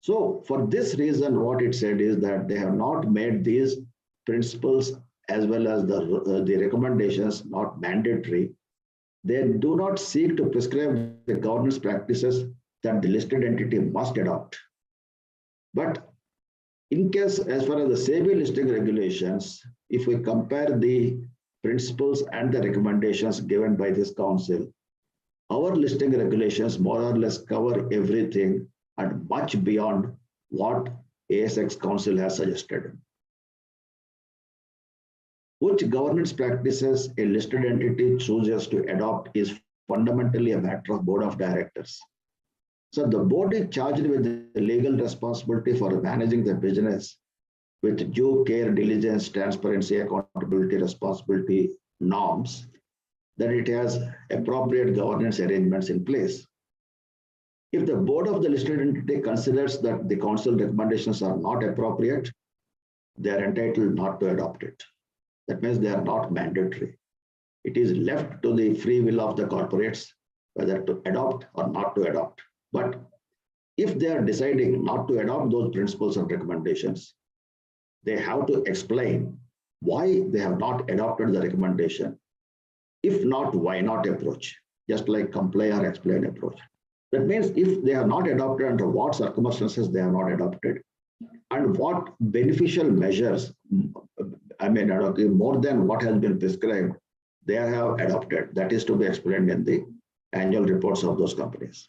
So for this reason, what it said is that they have not made these principles as well as the recommendations not mandatory. They do not seek to prescribe the governance practices that the listed entity must adopt. But in case, as far as the SEBI listing regulations, if we compare the principles and the recommendations given by this council, our listing regulations more or less cover everything and much beyond what ASX Council has suggested. Which governance practices a listed entity chooses to adopt is fundamentally a matter of board of directors. So the board is charged with the legal responsibility for managing the business with due care, diligence, transparency, accountability, responsibility norms, that it has appropriate governance arrangements in place. If the board of the listed entity considers that the council recommendations are not appropriate, they are entitled not to adopt it. That means they are not mandatory. It is left to the free will of the corporates whether to adopt or not to adopt. But if they are deciding not to adopt those principles and recommendations, they have to explain why they have not adopted the recommendation. If not, why not approach, just like comply or explain approach. That means if they are not adopted, under what circumstances they are not adopted, and what beneficial measures, more than what has been prescribed, they have adopted. That is to be explained in the annual reports of those companies.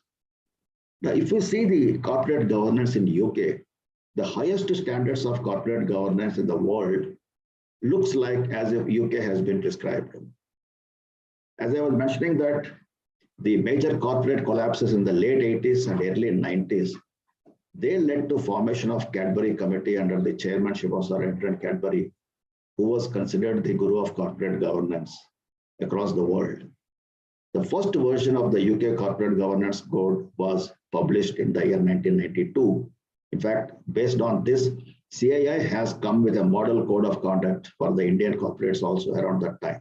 Now, if we see the corporate governance in UK, the highest standards of corporate governance in the world looks like as if UK has been prescribed. As I was mentioning that the major corporate collapses in the late 80s and early 90s, they led to formation of Cadbury Committee under the chairmanship of Sir Edmund Cadbury, who was considered the guru of corporate governance across the world. The first version of the UK Corporate Governance Code was published in the year 1992. In fact, based on this, CII has come with a model code of conduct for the Indian corporates also around that time.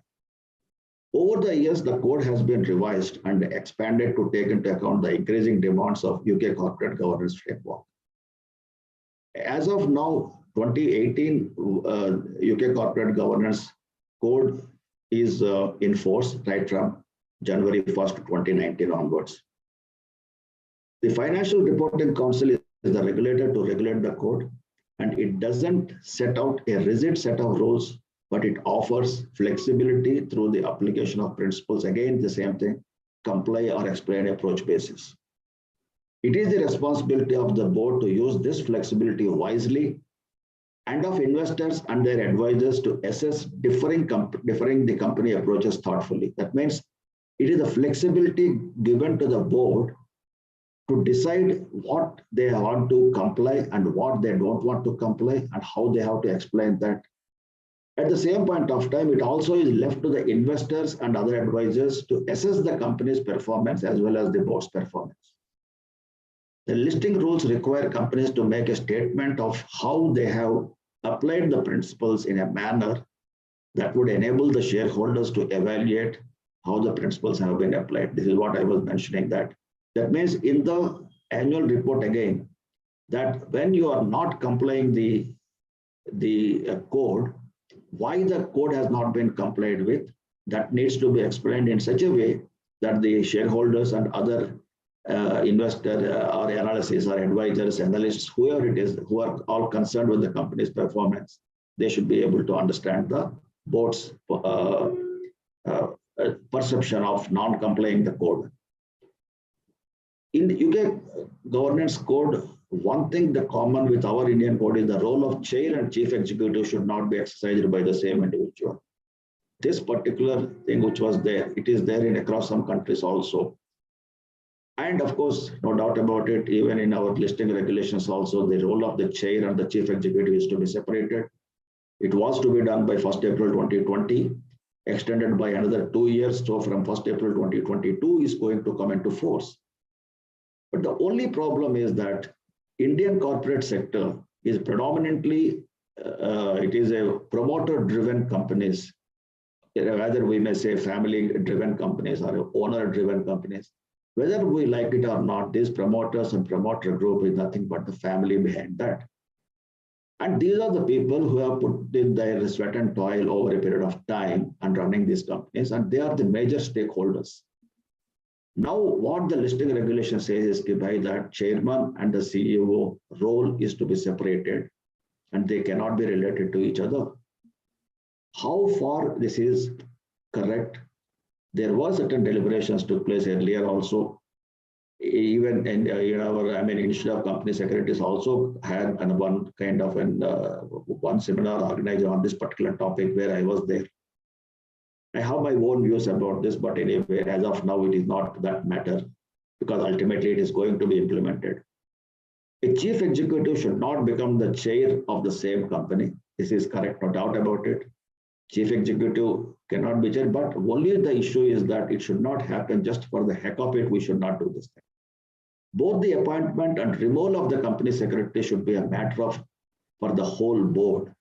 Over the years, the code has been revised and expanded to take into account the increasing demands of UK corporate governance framework. As of now, 2018 UK Corporate Governance Code is in force right from January 1st, 2019 onwards. The Financial Reporting Council is the regulator to regulate the code, and it doesn't set out a rigid set of rules, but it offers flexibility through the application of principles. Again, the same thing, comply or explain approach basis. It is the responsibility of the board to use this flexibility wisely, and of investors and their advisors to assess differing the company approaches thoughtfully. That means it is the flexibility given to the board to decide what they want to comply and what they don't want to comply and how they have to explain that. At the same point of time, it also is left to the investors and other advisors to assess the company's performance as well as the board's performance. The listing rules require companies to make a statement of how they have applied the principles in a manner that would enable the shareholders to evaluate how the principles have been applied. This is what I was mentioning that. That means in the annual report again, that when you are not complying the code, why the code has not been complied with, that needs to be explained in such a way that the shareholders and other investor or analysis or advisors, analysts, whoever it is, who are all concerned with the company's performance, they should be able to understand the board's perception of non-complying the code. In the UK governance code, one thing the common with our Indian code is the role of chair and chief executive should not be exercised by the same individual. This particular thing which was there, it is there in across some countries also. And of course, no doubt about it, even in our listing regulations also, the role of the chair and the chief executive is to be separated. It was to be done by 1st April 2020, extended by another 2 years. So from 1st April 2022 is going to come into force. But the only problem is that Indian corporate sector is predominantly, it is a promoter-driven companies, rather we may say family-driven companies or owner-driven companies. Whether we like it or not, these promoters and promoter group is nothing but the family behind that. And these are the people who have put in their sweat and toil over a period of time and running these companies, and they are the major stakeholders. Now, what the listing regulation says is that chairman and the CEO role is to be separated and they cannot be related to each other. How far this is correct? There was certain deliberations took place earlier also. Even in Institute of Company Secretaries also had one kind of one seminar organized on this particular topic where I was there. I have my own views about this, but anyway, as of now, it is not that matter because ultimately it is going to be implemented. A chief executive should not become the chair of the same company. This is correct, no doubt about it. Chief executive cannot be chair, but only the issue is that it should not happen just for the heck of it. We should not do this thing. Both the appointment and removal of the company secretary should be a matter of for the whole board.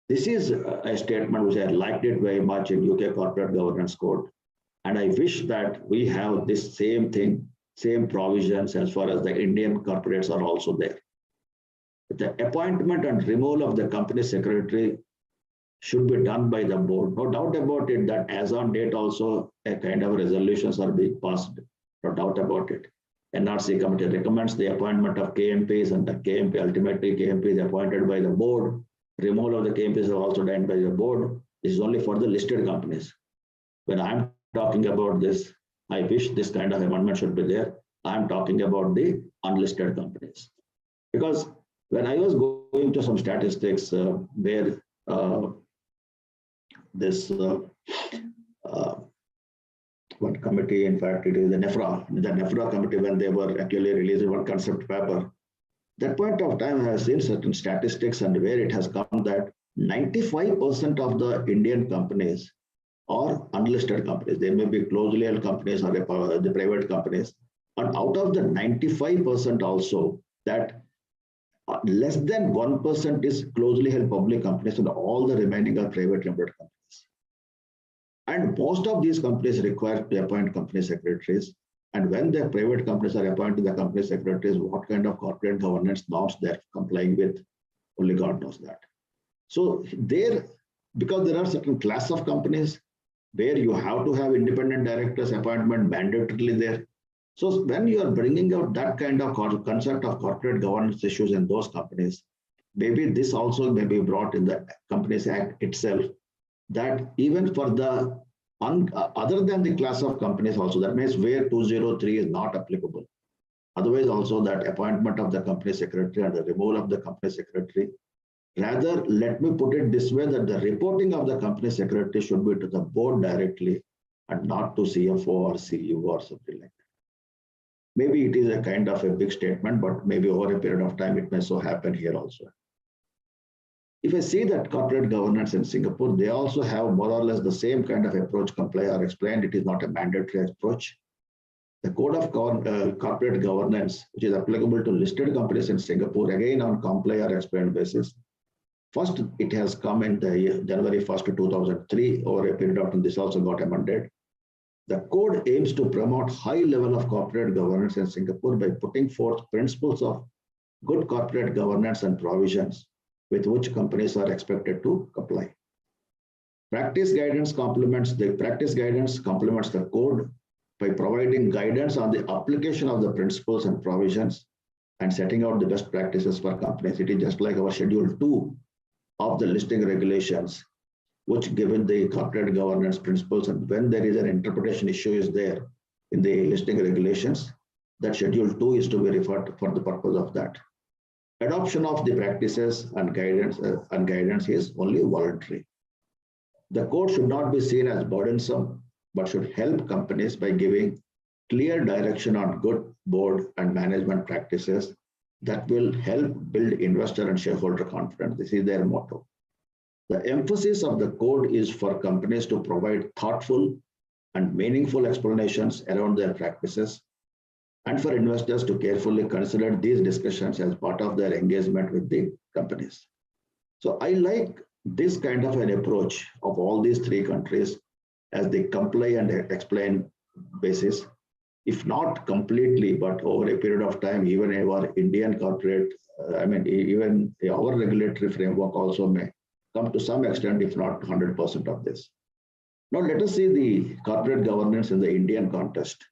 This is a statement which I liked it very much in UK Corporate Governance Code. And I wish that we have this same thing, same provisions as far as the Indian corporates are also there. The appointment and removal of the company secretary should be done by the board. No doubt about it that as on date also a kind of resolutions are being passed. No doubt about it. NRC committee recommends the appointment of KMPs and the KMP, ultimately KMP is appointed by the board. Removal of the KMPs are also done by the board. This is only for the listed companies. When I'm talking about this, I wish this kind of amendment should be there. I'm talking about the unlisted companies. Because when I was going to some statistics where this one committee, in fact, it is the NEFRA committee, when they were actually releasing one concept paper, that point of time I have seen certain statistics and where it has come that 95% of the Indian companies are unlisted companies. They may be closely held companies or the private companies. And out of the 95% also, that less than 1% is closely held public companies and all the remaining are private limited companies. And most of these companies require to appoint company secretaries. And when the private companies are appointing the company secretaries, what kind of corporate governance norms they're complying with, only God knows that. So because there are certain class of companies where you have to have independent directors appointment mandatorily there. So when you are bringing out that kind of concept of corporate governance issues in those companies, maybe this also may be brought in the Companies Act itself, that even for the other than the class of companies also, that means where 203 is not applicable. Otherwise also that appointment of the company secretary and the removal of the company secretary. Rather, let me put it this way, that the reporting of the company secretary should be to the board directly and not to CFO or CEO or something like that. Maybe it is a kind of a big statement, but maybe over a period of time, it may so happen here also. If I see that corporate governance in Singapore, they also have more or less the same kind of approach. Comply or explained, it is not a mandatory approach. The code of corporate governance, which is applicable to listed companies in Singapore, again on comply or explained basis. First, it has come in the year January 1st, 2003. Over a period of time, this also got amended. The code aims to promote high level of corporate governance in Singapore by putting forth principles of good corporate governance and provisions with which companies are expected to comply. Practice guidance complements the code by providing guidance on the application of the principles and provisions and setting out the best practices for companies. It is just like our Schedule 2 of the listing regulations, which given the corporate governance principles, and when there is an interpretation issue is there in the listing regulations, that Schedule 2 is to be referred for the purpose of that. Adoption of the practices and guidance is only voluntary. The code should not be seen as burdensome, but should help companies by giving clear direction on good board and management practices that will help build investor and shareholder confidence. This is their motto. The emphasis of the code is for companies to provide thoughtful and meaningful explanations around their practices, and for investors to carefully consider these discussions as part of their engagement with the companies. So I like this kind of an approach of all these three countries as they comply and explain basis, if not completely, but over a period of time, even our Indian corporate, even our regulatory framework also may come to some extent, if not 100% of this. Now let us see the corporate governance in the Indian context.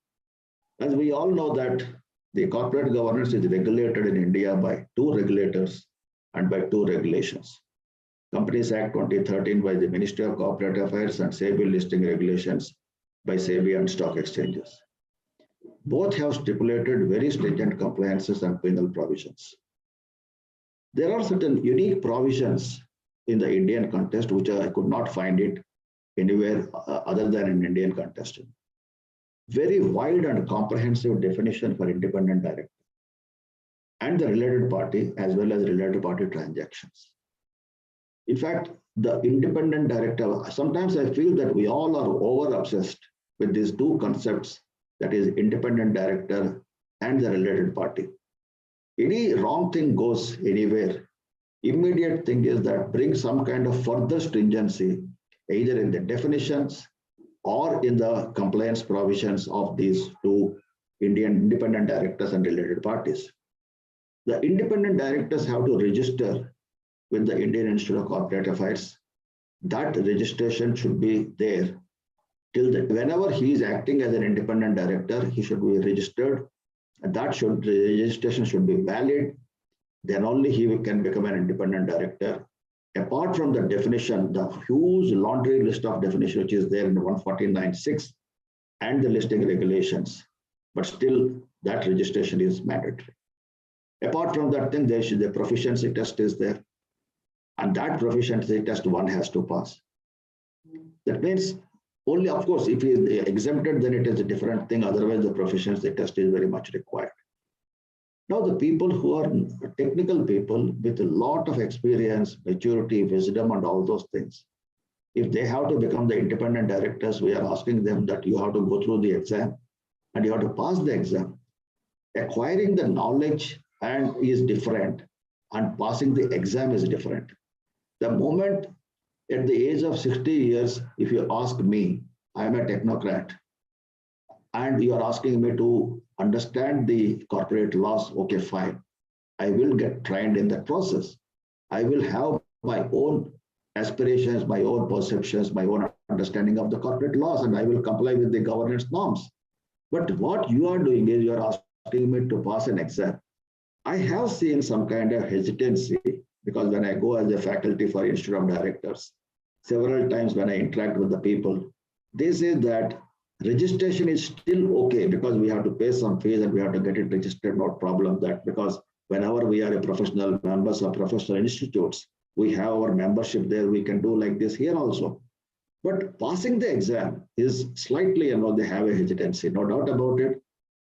As we all know that the corporate governance is regulated in India by two regulators and by two regulations. Companies Act 2013 by the Ministry of Corporate Affairs and SEBI listing regulations by SEBI and stock exchanges. Both have stipulated very stringent compliances and penal provisions. There are certain unique provisions in the Indian context which I could not find it anywhere other than in Indian context. Very wide and comprehensive definition for independent director and the related party as well as related party transactions. In fact, the independent director, sometimes I feel that we all are over obsessed with these two concepts, that is independent director and the related party. Any wrong thing goes anywhere. Immediate thing is that bring some kind of further stringency, either in the definitions or in the compliance provisions of these two Indian independent directors and related parties. The independent directors have to register with the Indian Institute of Corporate Affairs. That registration should be there till whenever he is acting as an independent director, he should be registered, and the registration should be valid. Then only he can become an independent director. Apart from the definition, the huge laundry list of definition which is there in 149.6 and the listing regulations, but still that registration is mandatory. Apart from that thing, the proficiency test is there, and that proficiency test one has to pass. That means only, of course, if he is exempted, then it is a different thing. Otherwise, the proficiency test is very much required. Now, the people who are technical people with a lot of experience, maturity, wisdom, and all those things, if they have to become the independent directors, we are asking them that you have to go through the exam and you have to pass the exam. Acquiring the knowledge and is different, and passing the exam is different. The moment at the age of 60 years, if you ask me, I am a technocrat, and you are asking me to understand the corporate laws, okay, fine. I will get trained in that process. I will have my own aspirations, my own perceptions, my own understanding of the corporate laws, and I will comply with the governance norms. But what you are doing is you are asking me to pass an exam. I have seen some kind of hesitancy because when I go as a faculty for Institute of Directors, several times when I interact with the people, they say that registration is still okay because we have to pay some fees and we have to get it registered, no problem that, because whenever we are a professional members of professional institutes, we have our membership there, we can do like this here also. But passing the exam is slightly, they have a hesitancy, no doubt about it.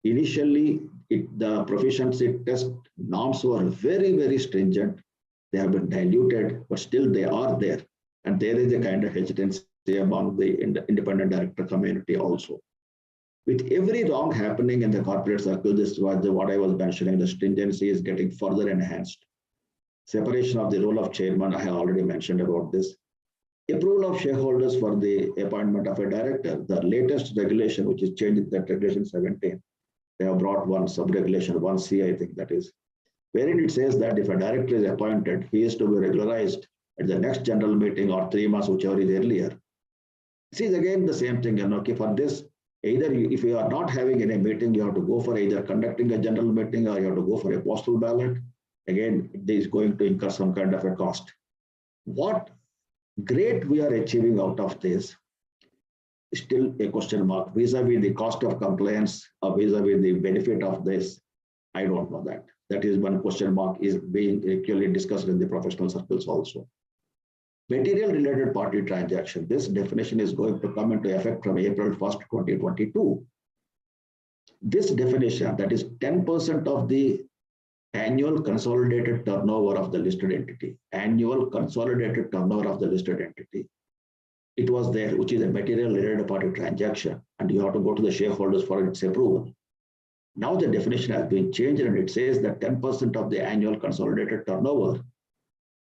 Initially, the proficiency test norms were very, very stringent. They have been diluted, but still they are there. And there is a kind of hesitancy among the independent director community also. With every wrong happening in the corporate circle, this was what I was mentioning, the stringency is getting further enhanced. Separation of the role of chairman, I have already mentioned about this. Approval of shareholders for the appointment of a director. The latest regulation, which is changing that regulation 17, they have brought one sub-regulation, 1C, I think that is, wherein it says that if a director is appointed, he is to be regularized at the next general meeting or 3 months, whichever is earlier. See, again, the same thing, okay, for this, either if you are not having any meeting, you have to go for either conducting a general meeting or you have to go for a postal ballot. Again, it is going to incur some kind of a cost. What great we are achieving out of this, still a question mark, vis-a-vis the cost of compliance or vis-a-vis the benefit of this. I don't know that. That is one question mark is being actually discussed in the professional circles also. Material related party transaction. This definition is going to come into effect from April 1st, 2022. This definition, that is 10% of the annual consolidated turnover of the listed entity, annual consolidated turnover of the listed entity. It was there, which is a material related party transaction, and you have to go to the shareholders for its approval. Now the definition has been changed and it says that 10% of the annual consolidated turnover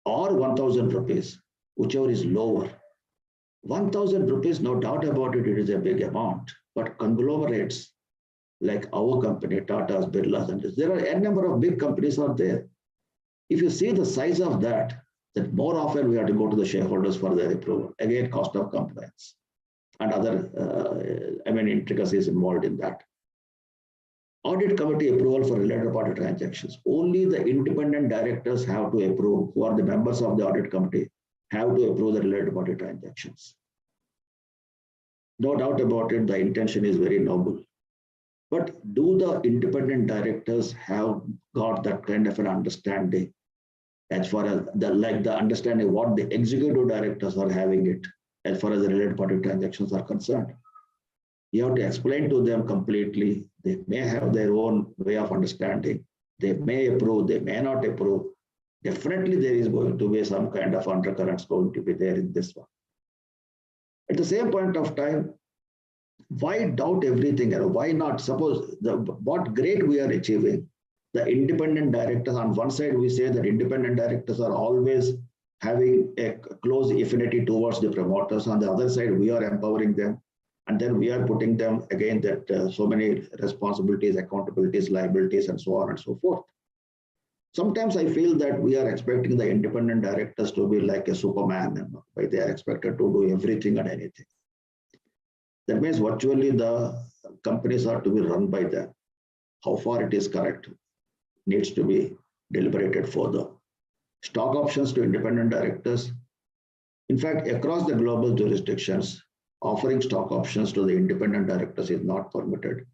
or 1,000 rupees, whichever is lower. 1,000 rupees, no doubt about it, it is a big amount, but conglomerates like our company, Tata's, Birla's, and there are a number of big companies out there. If you see the size of that more often we have to go to the shareholders for their approval. Again, cost of compliance and other, intricacies involved in that. Audit committee approval for related party transactions. Only the independent directors have to approve, who are the members of the audit committee, have to approve the related party transactions. No doubt about it, the intention is very noble. But do the independent directors have got that kind of an understanding as far as the understanding what the executive directors are having it as far as the related party transactions are concerned? You have to explain to them completely. They may have their own way of understanding. They may approve, they may not approve. Definitely there is going to be some kind of undercurrents going to be there in this one. At the same point of time, why doubt everything? Why not? Suppose what great we are achieving, the independent directors, on one side we say that independent directors are always having a close affinity towards the promoters. On the other side, we are empowering them. And then we are putting them again that so many responsibilities, accountabilities, liabilities, and so on and so forth. Sometimes I feel that we are expecting the independent directors to be like a Superman, right? They are expected to do everything and anything. That means virtually the companies are to be run by them. How far it is correct needs to be deliberated further. Stock options to independent directors. In fact, across the global jurisdictions, offering stock options to the independent directors is not permitted.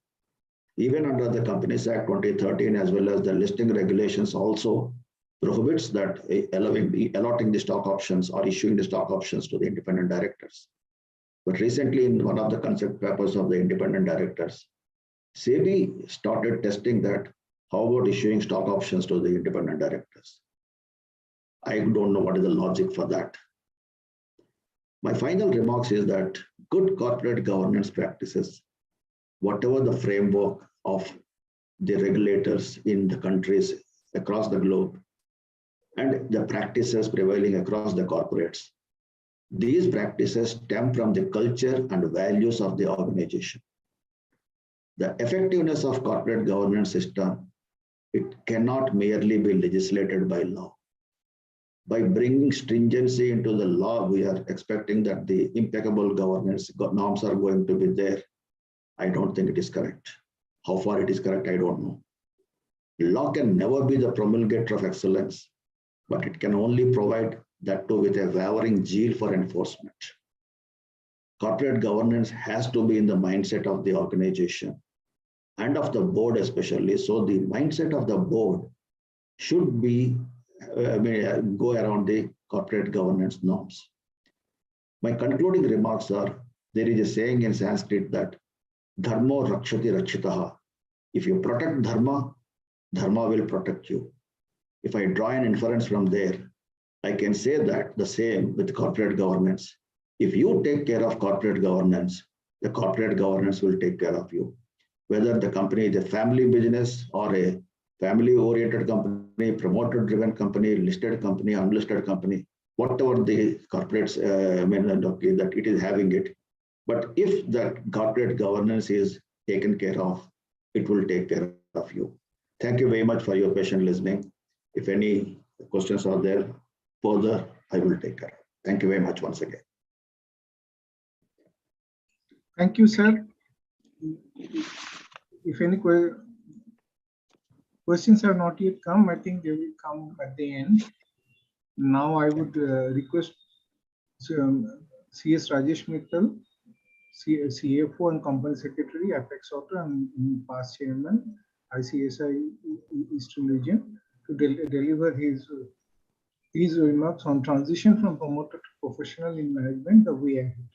Even under the Companies Act 2013, as well as the listing regulations also prohibits that allotting the stock options or issuing the stock options to the independent directors. But recently, in one of the concept papers of the independent directors, SEBI started testing that. How about issuing stock options to the independent directors? I don't know what is the logic for that. My final remarks is that good corporate governance practices, whatever the framework of the regulators in the countries across the globe, and the practices prevailing across the corporates, these practices stem from the culture and values of the organization. The effectiveness of corporate governance system, it cannot merely be legislated by law. By bringing stringency into the law, we are expecting that the impeccable governance norms are going to be there. I don't think it is correct. How far it is correct, I don't know. Law can never be the promulgator of excellence, but it can only provide that too with a wavering zeal for enforcement. Corporate governance has to be in the mindset of the organization and of the board especially. So the mindset of the board should be go around the corporate governance norms. My concluding remarks are, there is a saying in Sanskrit that Dharmo Rakshati Rakshitaha. If you protect Dharma, Dharma will protect you. If I draw an inference from there, I can say that the same with corporate governance. If you take care of corporate governance, the corporate governance will take care of you. Whether the company is a family business or a family-oriented company, promoter-driven company, listed company, unlisted company, whatever the corporates that it is having it. But if the corporate governance is taken care of, it will take care of you. Thank you very much for your patient listening. If any questions are there further, I will take care. Thank you very much once again. Thank you, sir. If any questions are not yet come, I think they will come at the end. Now I would request CS Rajesh Mittal, CFO and Company Secretary, Apex Auto and past Chairman, ICSI Eastern Region, to deliver his remarks on transition from promoter to professional in management, the way ahead.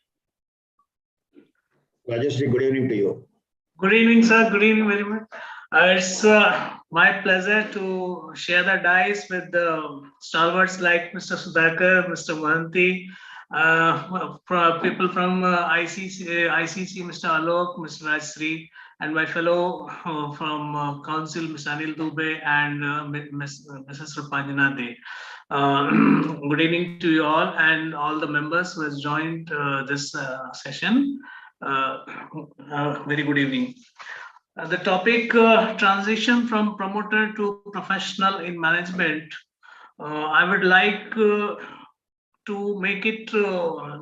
Rajesh, good evening to you. Good evening, sir. Good evening very much. It's my pleasure to share the dice with the stalwarts like Mr. Sudhakar, Mr. Mohanty, people from ICC, Mr. Alok, Mr. Rajsri, and my fellow from Council, Mr. Anil Dubey and Mrs. Rupanjana De. Good evening to you all and all the members who has joined this session. Very good evening. The topic transition from promoter to professional in management. I would like to make it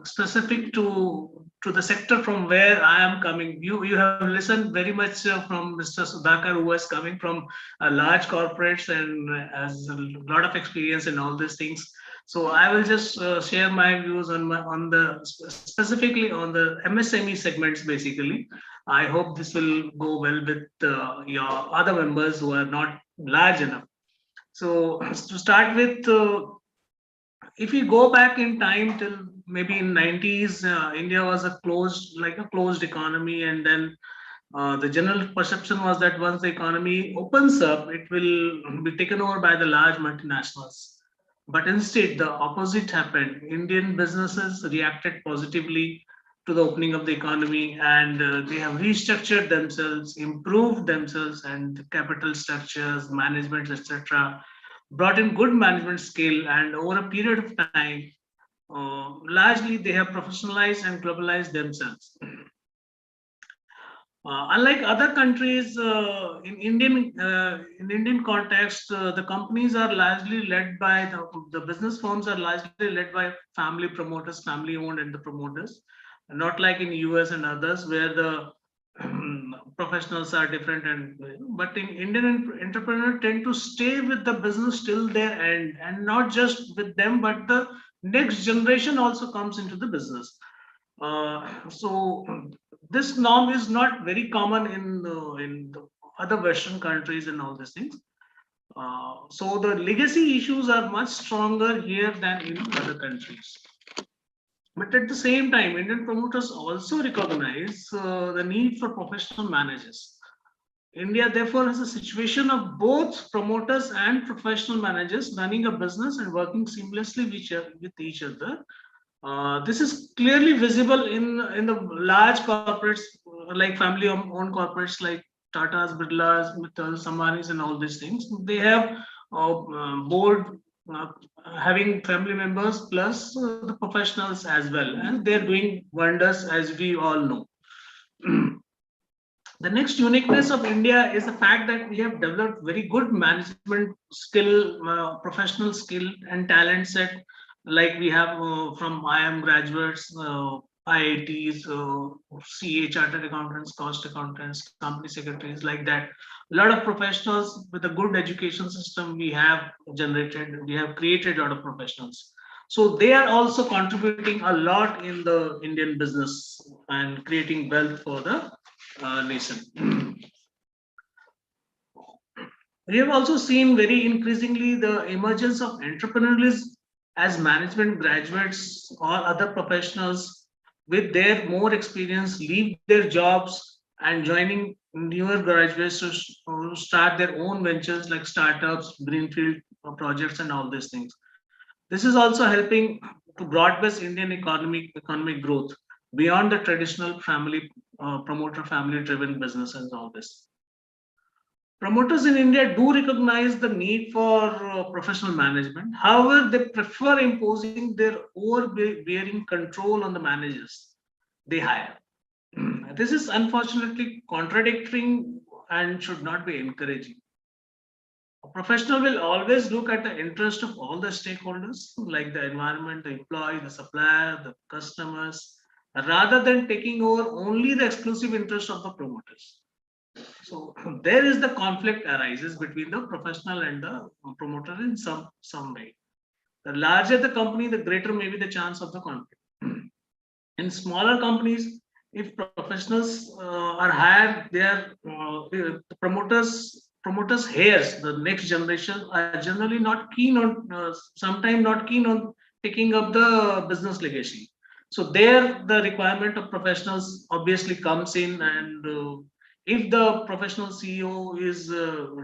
specific to the sector from where I am coming. You have listened very much from Mr. Sudhakar, who is coming from large corporates and has a lot of experience in all these things. So I will just share my views specifically on the MSME segments. Basically, I hope this will go well with your other members who are not large enough. So to start with, if we go back in time till maybe in 90s, India was a closed economy, and then the general perception was that once the economy opens up, it will be taken over by the large multinationals. But instead, the opposite happened. Indian businesses reacted positively to the opening of the economy, and they have restructured themselves, improved themselves, and the capital structures, management, etc., brought in good management skill, and over a period of time, largely they have professionalized and globalized themselves. Unlike other countries, in Indian context, the companies are largely led by the business firms are largely led by family promoters, family owned, and the promoters. Not like in US and others where the professionals are different, but in Indian entrepreneurs tend to stay with the business till their end, and not just with them, but the next generation also comes into the business. So this norm is not very common in the other Western countries and all these things. So the legacy issues are much stronger here than in other countries. But at the same time, Indian promoters also recognize the need for professional managers. India therefore has a situation of both promoters and professional managers running a business and working seamlessly with each other. This is clearly visible in the large corporates like family-owned corporates like Tata's, Birla's, Mittals, Ambani's, and all these things. They have board having family members plus the professionals as well, and they're doing wonders, as we all know. The next uniqueness of India is the fact that we have developed very good management skill, professional skill and talent set, like we have from IIM graduates, IITs, CA, chartered accountants, cost accountants, company secretaries, like that. A lot of professionals with a good education system we have created a lot of professionals. So they are also contributing a lot in the Indian business and creating wealth for the nation. We have also seen very increasingly the emergence of entrepreneurialism as management graduates or other professionals with their more experience leave their jobs and joining newer graduates to start their own ventures like startups, greenfield projects, and all these things. This is also helping to broad-based Indian economic growth beyond the traditional family promoter family-driven business and all this. Promoters in India do recognize the need for professional management. However, they prefer imposing their overbearing control on the managers they hire. This is unfortunately contradicting and should not be encouraging. A professional will always look at the interest of all the stakeholders, like the environment, the employee, the supplier, the customers, rather than taking over only the exclusive interest of the promoters. So there is the conflict arises between the professional and the promoter in some way. The larger the company, the greater may be the chance of the conflict. In smaller companies, if professionals are hired, they are the promoters heirs, the next generation are generally not keen on, sometimes not keen on picking up the business legacy. So there, the requirement of professionals obviously comes in, and if the professional CEO is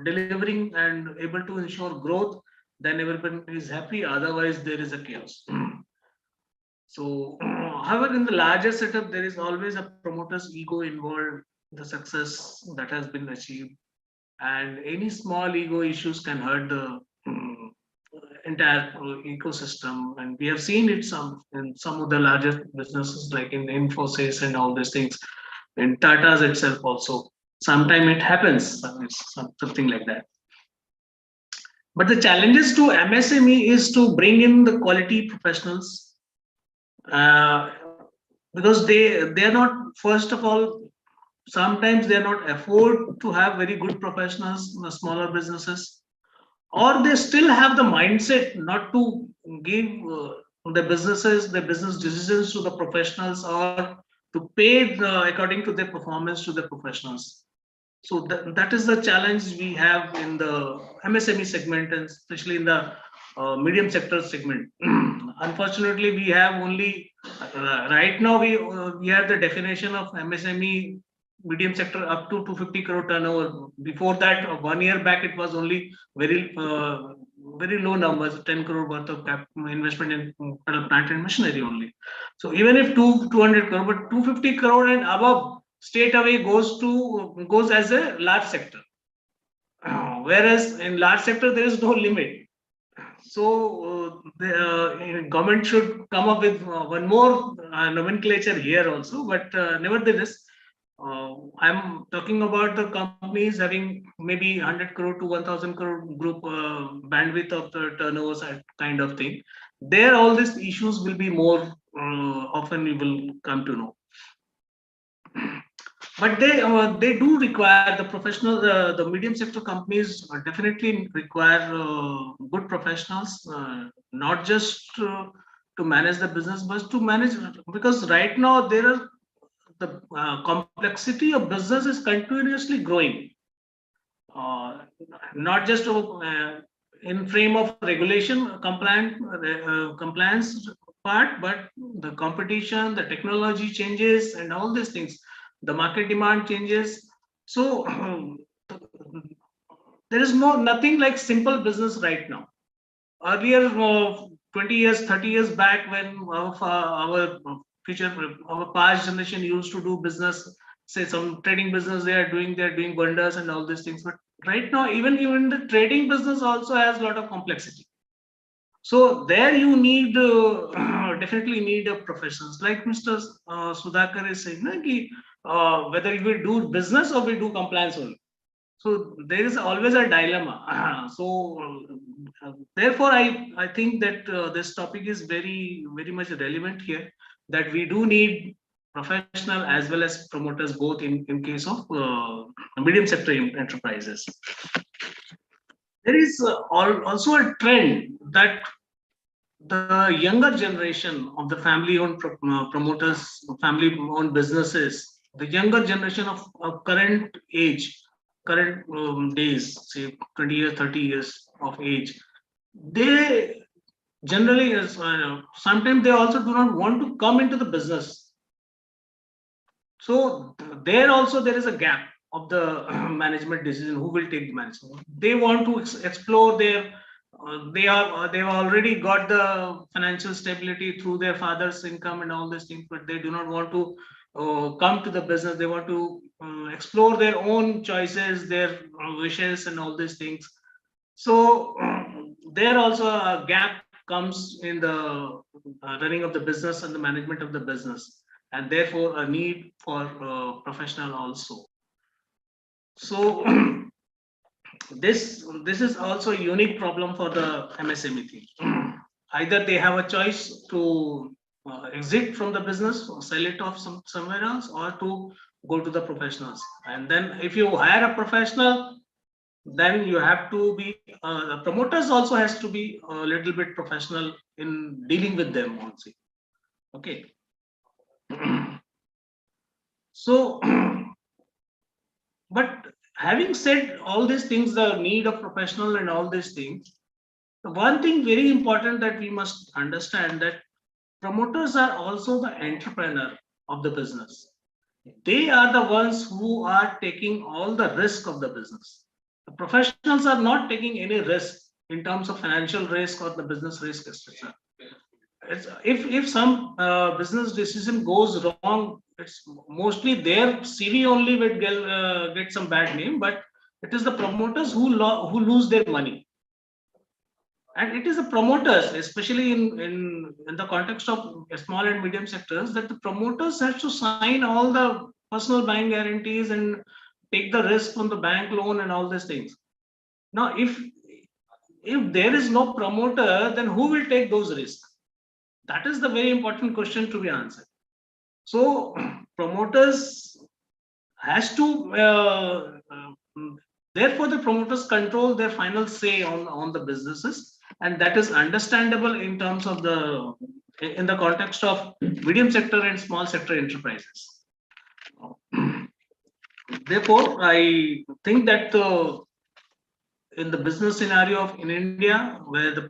delivering and able to ensure growth, then everybody is happy. Otherwise, there is a chaos. So, however, in the larger setup, there is always a promoter's ego involved, the success that has been achieved, and any small ego issues can hurt the entire ecosystem. And we have seen it in some of the larger businesses, like in Infosys and all these things, in Tata's itself also. Sometimes it happens, something like that. But the challenges to MSME is to bring in the quality professionals. Because they are not, first of all, sometimes they are not afford to have very good professionals in the smaller businesses, or they still have the mindset not to give the business decisions to the professionals, or to pay according to their performance to the professionals. So that is the challenge we have in the MSME segment, and especially in the medium sector segment. Unfortunately, we have only right now we have the definition of MSME medium sector up to 250 crore turnover. Before that, 1 year back, it was only very low numbers, 10 crore worth of investment in plant and machinery only. So even if 200 crore, but 250 crore and above straight away goes as a large sector. Whereas in large sector there is no limit. So the government should come up with one more nomenclature here also. But nevertheless, I'm talking about the companies having maybe 100 crore to 1000 crore group bandwidth of the turnovers kind of thing. There, all these issues will be more often we will come to know. But they do require the professional, the medium sector companies definitely require good professionals, not just to manage the business, but to manage, because right now there are the complexity of business is continuously growing, not just in frame of regulation compliance part, but the competition, the technology changes, and all these things. The market demand changes. So there is nothing like simple business right now. Earlier, 20 years, 30 years back, when our past generation used to do business, say some trading business, they're doing wonders and all these things. But right now, even the trading business also has a lot of complexity. So there you need definitely need professionals like Mr. Sudhakar is saying, whether we do business or we do compliance only. So there is always a dilemma. So therefore, I think that this topic is very much relevant here. That we do need professional as well as promoters, both in case of medium sector enterprises. There is also a trend that the younger generation of the family-owned promoters, family-owned businesses, the younger generation of current age, current days, say 20 years, 30 years of age, they generally is sometimes they also do not want to come into the business. So there also there is a gap of the management decision who will take the management. They want to explore their they've already got the financial stability through their father's income and all these things, but they do not want to come to the business. They want to explore their own choices, their wishes and all these things. So there also a gap comes in the running of the business and the management of the business, and therefore a need for professional also. So this is also a unique problem for the MSME thing. Either they have a choice to exit from the business or sell it off somewhere else, or to go to the professionals. And then if you hire a professional, then you have to be the promoters also has to be a little bit professional in dealing with them also. Okay. So but having said all these things, the need of professional and all these things, the one thing very important that we must understand, that promoters are also the entrepreneur of the business. They are the ones who are taking all the risk of the business. The professionals are not taking any risk in terms of financial risk or the business risk, etc. If some business decision goes wrong, it's mostly their CV only will get some bad name, but it is the promoters who lose their money. And it is the promoters, especially in the context of small and medium sectors, that the promoters have to sign all the personal bank guarantees and take the risk on the bank loan and all these things. Now, if there is no promoter, then who will take those risks? That is the very important question to be answered. So promoters has to therefore the promoters control their final say on the businesses, and that is understandable in terms of in the context of medium sector and small sector enterprises. Therefore, I think that in the business scenario of in India, where the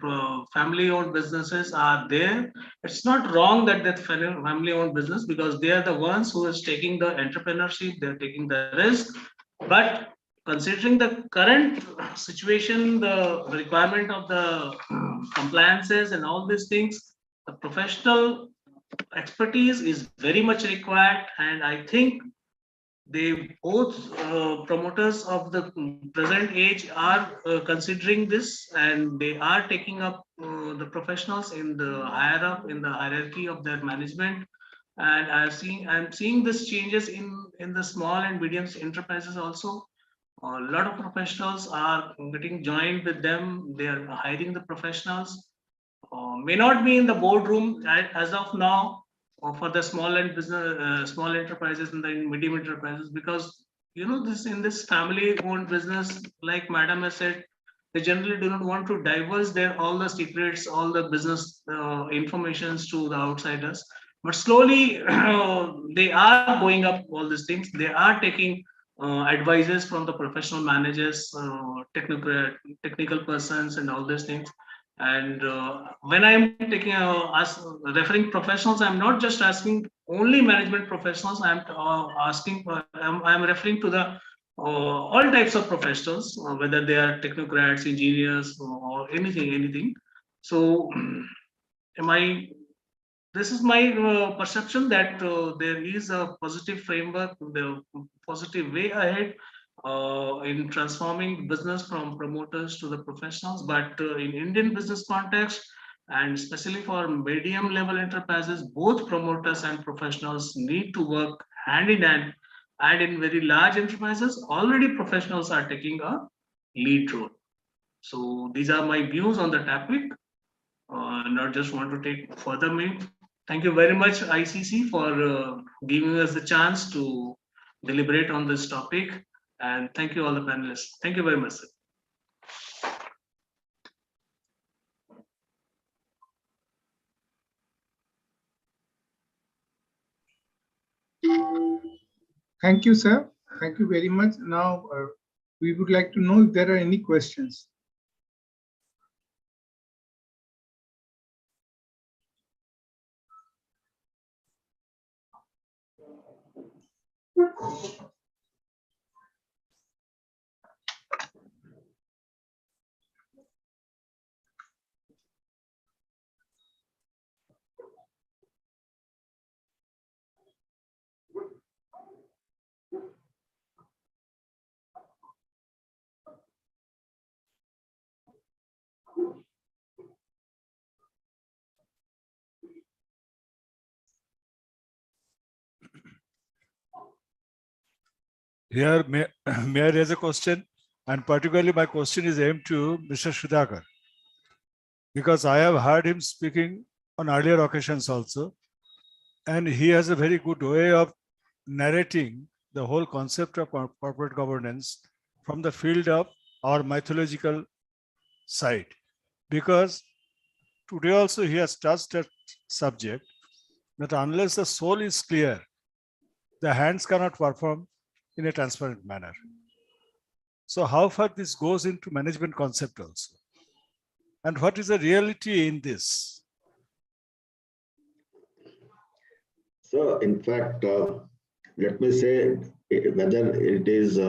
family-owned businesses are there, it's not wrong that family-owned business, because they are the ones who is taking the entrepreneurship, they're taking the risk. But considering the current situation, the requirement of the compliances and all these things, the professional expertise is very much required, and I think they both promoters of the present age are considering this, and they are taking up the professionals in the higher up in the hierarchy of their management. And I'm seeing this changes in the small and medium enterprises also. A lot of professionals are getting joined with them. They are hiring the professionals. May not be in the boardroom as of now, for the small and business, small enterprises and the medium enterprises, because this in this family-owned business, like Madam has said, they generally do not want to divulge all the secrets, all the business informations to the outsiders. But slowly, they are going up all these things. They are taking advices from the professional managers, technical persons, and all these things. And when I'm taking referring professionals, I'm not just asking only management professionals. I'm I'm referring to the all types of professionals, whether they are technocrats, engineers, or anything. So, this is my perception that there is a positive framework, the positive way ahead in transforming business from promoters to the professionals. But in Indian business context, and especially for medium level enterprises, both promoters and professionals need to work hand in hand. And in very large enterprises, already professionals are taking a lead role. So these are my views on the topic. Not just want to take further me. Thank you very much, ICC, for giving us the chance to deliberate on this topic. And thank you all the panelists. Thank you very much, sir. Thank you, sir. Thank you very much. Now, we would like to know if there are any questions. Here, may I raise a question? And particularly my question is aimed to Mr. Sudhakar, because I have heard him speaking on earlier occasions also, and he has a very good way of narrating the whole concept of corporate governance from the field of our mythological side. Because today also he has touched that subject, that unless the soul is clear, the hands cannot perform in a transparent manner. So how far this goes into management concept also? And what is the reality in this? So in fact, let me say, whether it is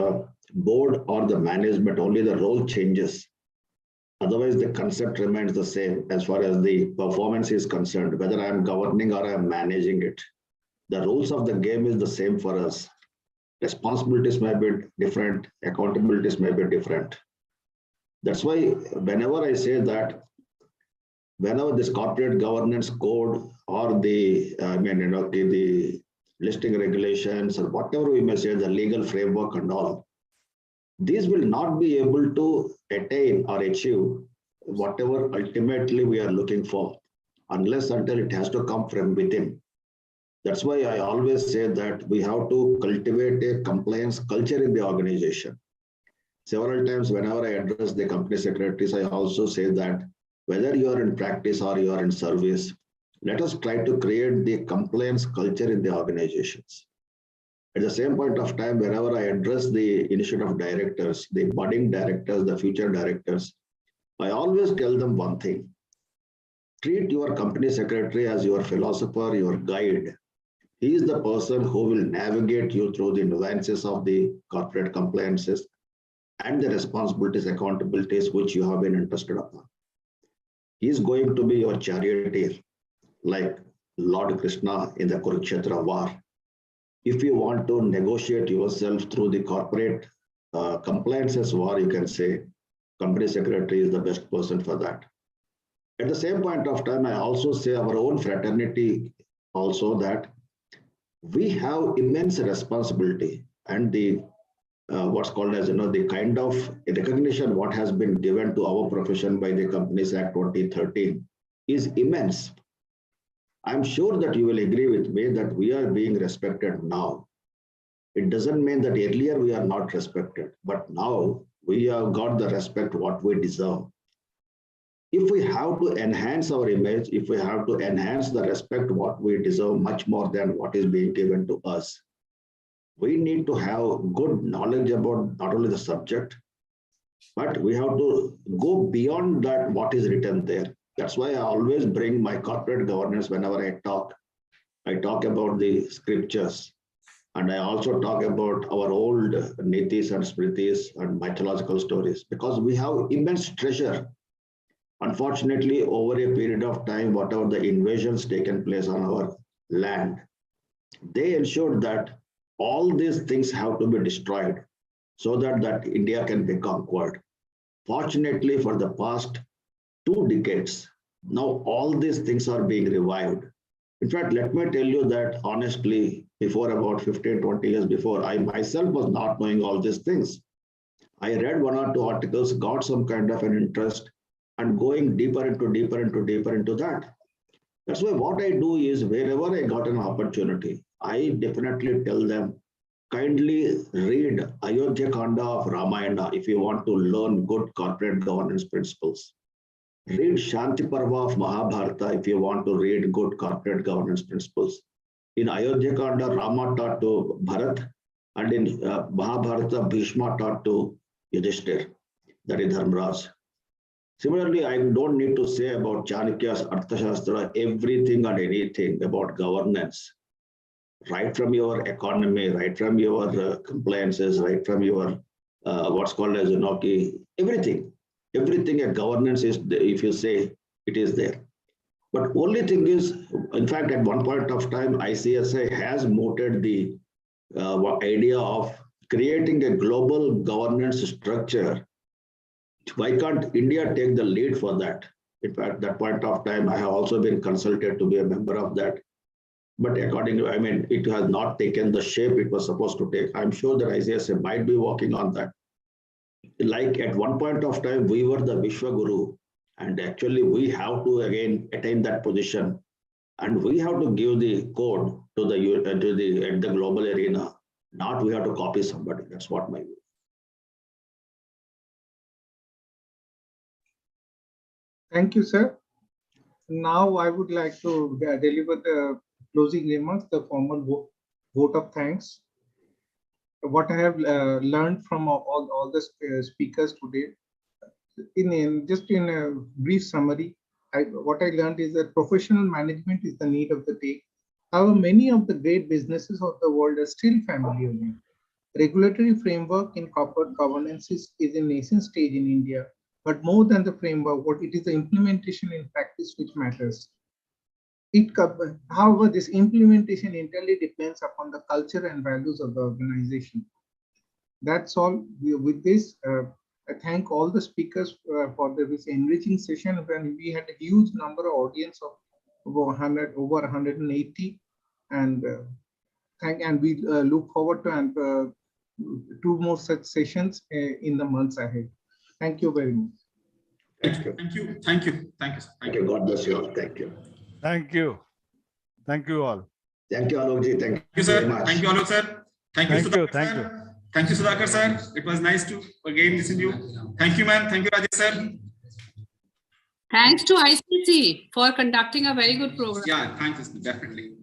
board or the management, only the role changes. Otherwise, the concept remains the same as far as the performance is concerned, whether I am governing or I am managing it. The rules of the game is the same for us. Responsibilities may be different, accountabilities may be different. That's why whenever I say that, whenever this corporate governance code or the, the listing regulations or whatever we may say, the legal framework and all, these will not be able to attain or achieve whatever ultimately we are looking for, unless until it has to come from within. That's why I always say that we have to cultivate a compliance culture in the organization. Several times whenever I address the company secretaries, I also say that whether you are in practice or you are in service, let us try to create the compliance culture in the organizations. At the same point of time, whenever I address the initiative directors, the budding directors, the future directors, I always tell them one thing: treat your company secretary as your philosopher, your guide. He is the person who will navigate you through the nuances of the corporate compliances and the responsibilities, accountabilities which you have been interested upon. He is going to be your charioteer, like Lord Krishna in the Kurukshetra war. If you want to negotiate yourself through the corporate compliances war, you can say company secretary is the best person for that. At the same point of time, I also say our own fraternity also that we have immense responsibility, and the what's called as the kind of recognition what has been given to our profession by the Companies Act 2013 is immense. I'm sure that you will agree with me that we are being respected now. It doesn't mean that earlier we are not respected, but now we have got the respect what we deserve. If we have to enhance our image, if we have to enhance the respect what we deserve much more than what is being given to us, we need to have good knowledge about not only the subject, but we have to go beyond that what is written there. That's why I always bring my corporate governance whenever I talk about the scriptures, and I also talk about our old nitis and smritis and mythological stories, because we have immense treasure. Unfortunately, over a period of time, whatever the invasions taken place on our land, they ensured that all these things have to be destroyed so that India can be conquered. Fortunately, for the past 2 decades, now all these things are being revived. In fact, let me tell you that honestly, before about 15, 20 years before, I myself was not knowing all these things. I read 1 or 2 articles, got some kind of an interest, and going deeper into that. That's why what I do is wherever I got an opportunity, I definitely tell them, kindly read Ayodhya Kanda of Ramayana if you want to learn good corporate governance principles. Read Shanti Parva of Mahabharata if you want to read good corporate governance principles. In Ayodhya Kanda, Rama taught to Bharat, and in Mahabharata, Bhishma taught to Yudhishthir, that is Dharmaraj. Similarly, I don't need to say about Chanakya's Arthashastra everything and anything about governance. right from your economy, right from your compliances, right from your what's called as everything a governance is, if you say it is there. But only thing is, in fact, at one point of time, ICSI has mooted the idea of creating a global governance structure. Why can't India take the lead for that? In fact, that point of time, I have also been consulted to be a member of that. But according to, it has not taken the shape it was supposed to take. I'm sure that ICSI might be working on that. Like at one point of time, we were the Vishwa Guru, and actually we have to again attain that position, and we have to give the code to the global arena. Not we have to copy somebody. That's what my view. Thank you, sir. Now I would like to deliver the closing remarks, the formal vote of thanks. What I have learned from all the speakers today, in a brief summary, what I learned is that professional management is the need of the day. However, many of the great businesses of the world are still family owned. Regulatory framework in corporate governance is in nascent stage in India, but more than the framework, what it is the implementation in practice which matters. However, this implementation entirely depends upon the culture and values of the organization. That's all. With this, I thank all the speakers for this enriching session. When we had a huge number of audience of over 180, and we look forward to 2 more such sessions in the months ahead. Thank you very much. Thank you. Thank you. Thank you. Thank you. Thank you. God bless you all. Thank you. Thank you. Thank you all. Thank you, Alokji. Thank you sir. very much. Thank you, Alok sir. Thank you, Sudhakar Thank you. sir. Thank you, Sudhakar sir. It was nice to again listen to you. Thank you, ma'am. Thank you, Rajesh sir. Thanks to ICC for conducting a very good program. Yeah, thanks, definitely.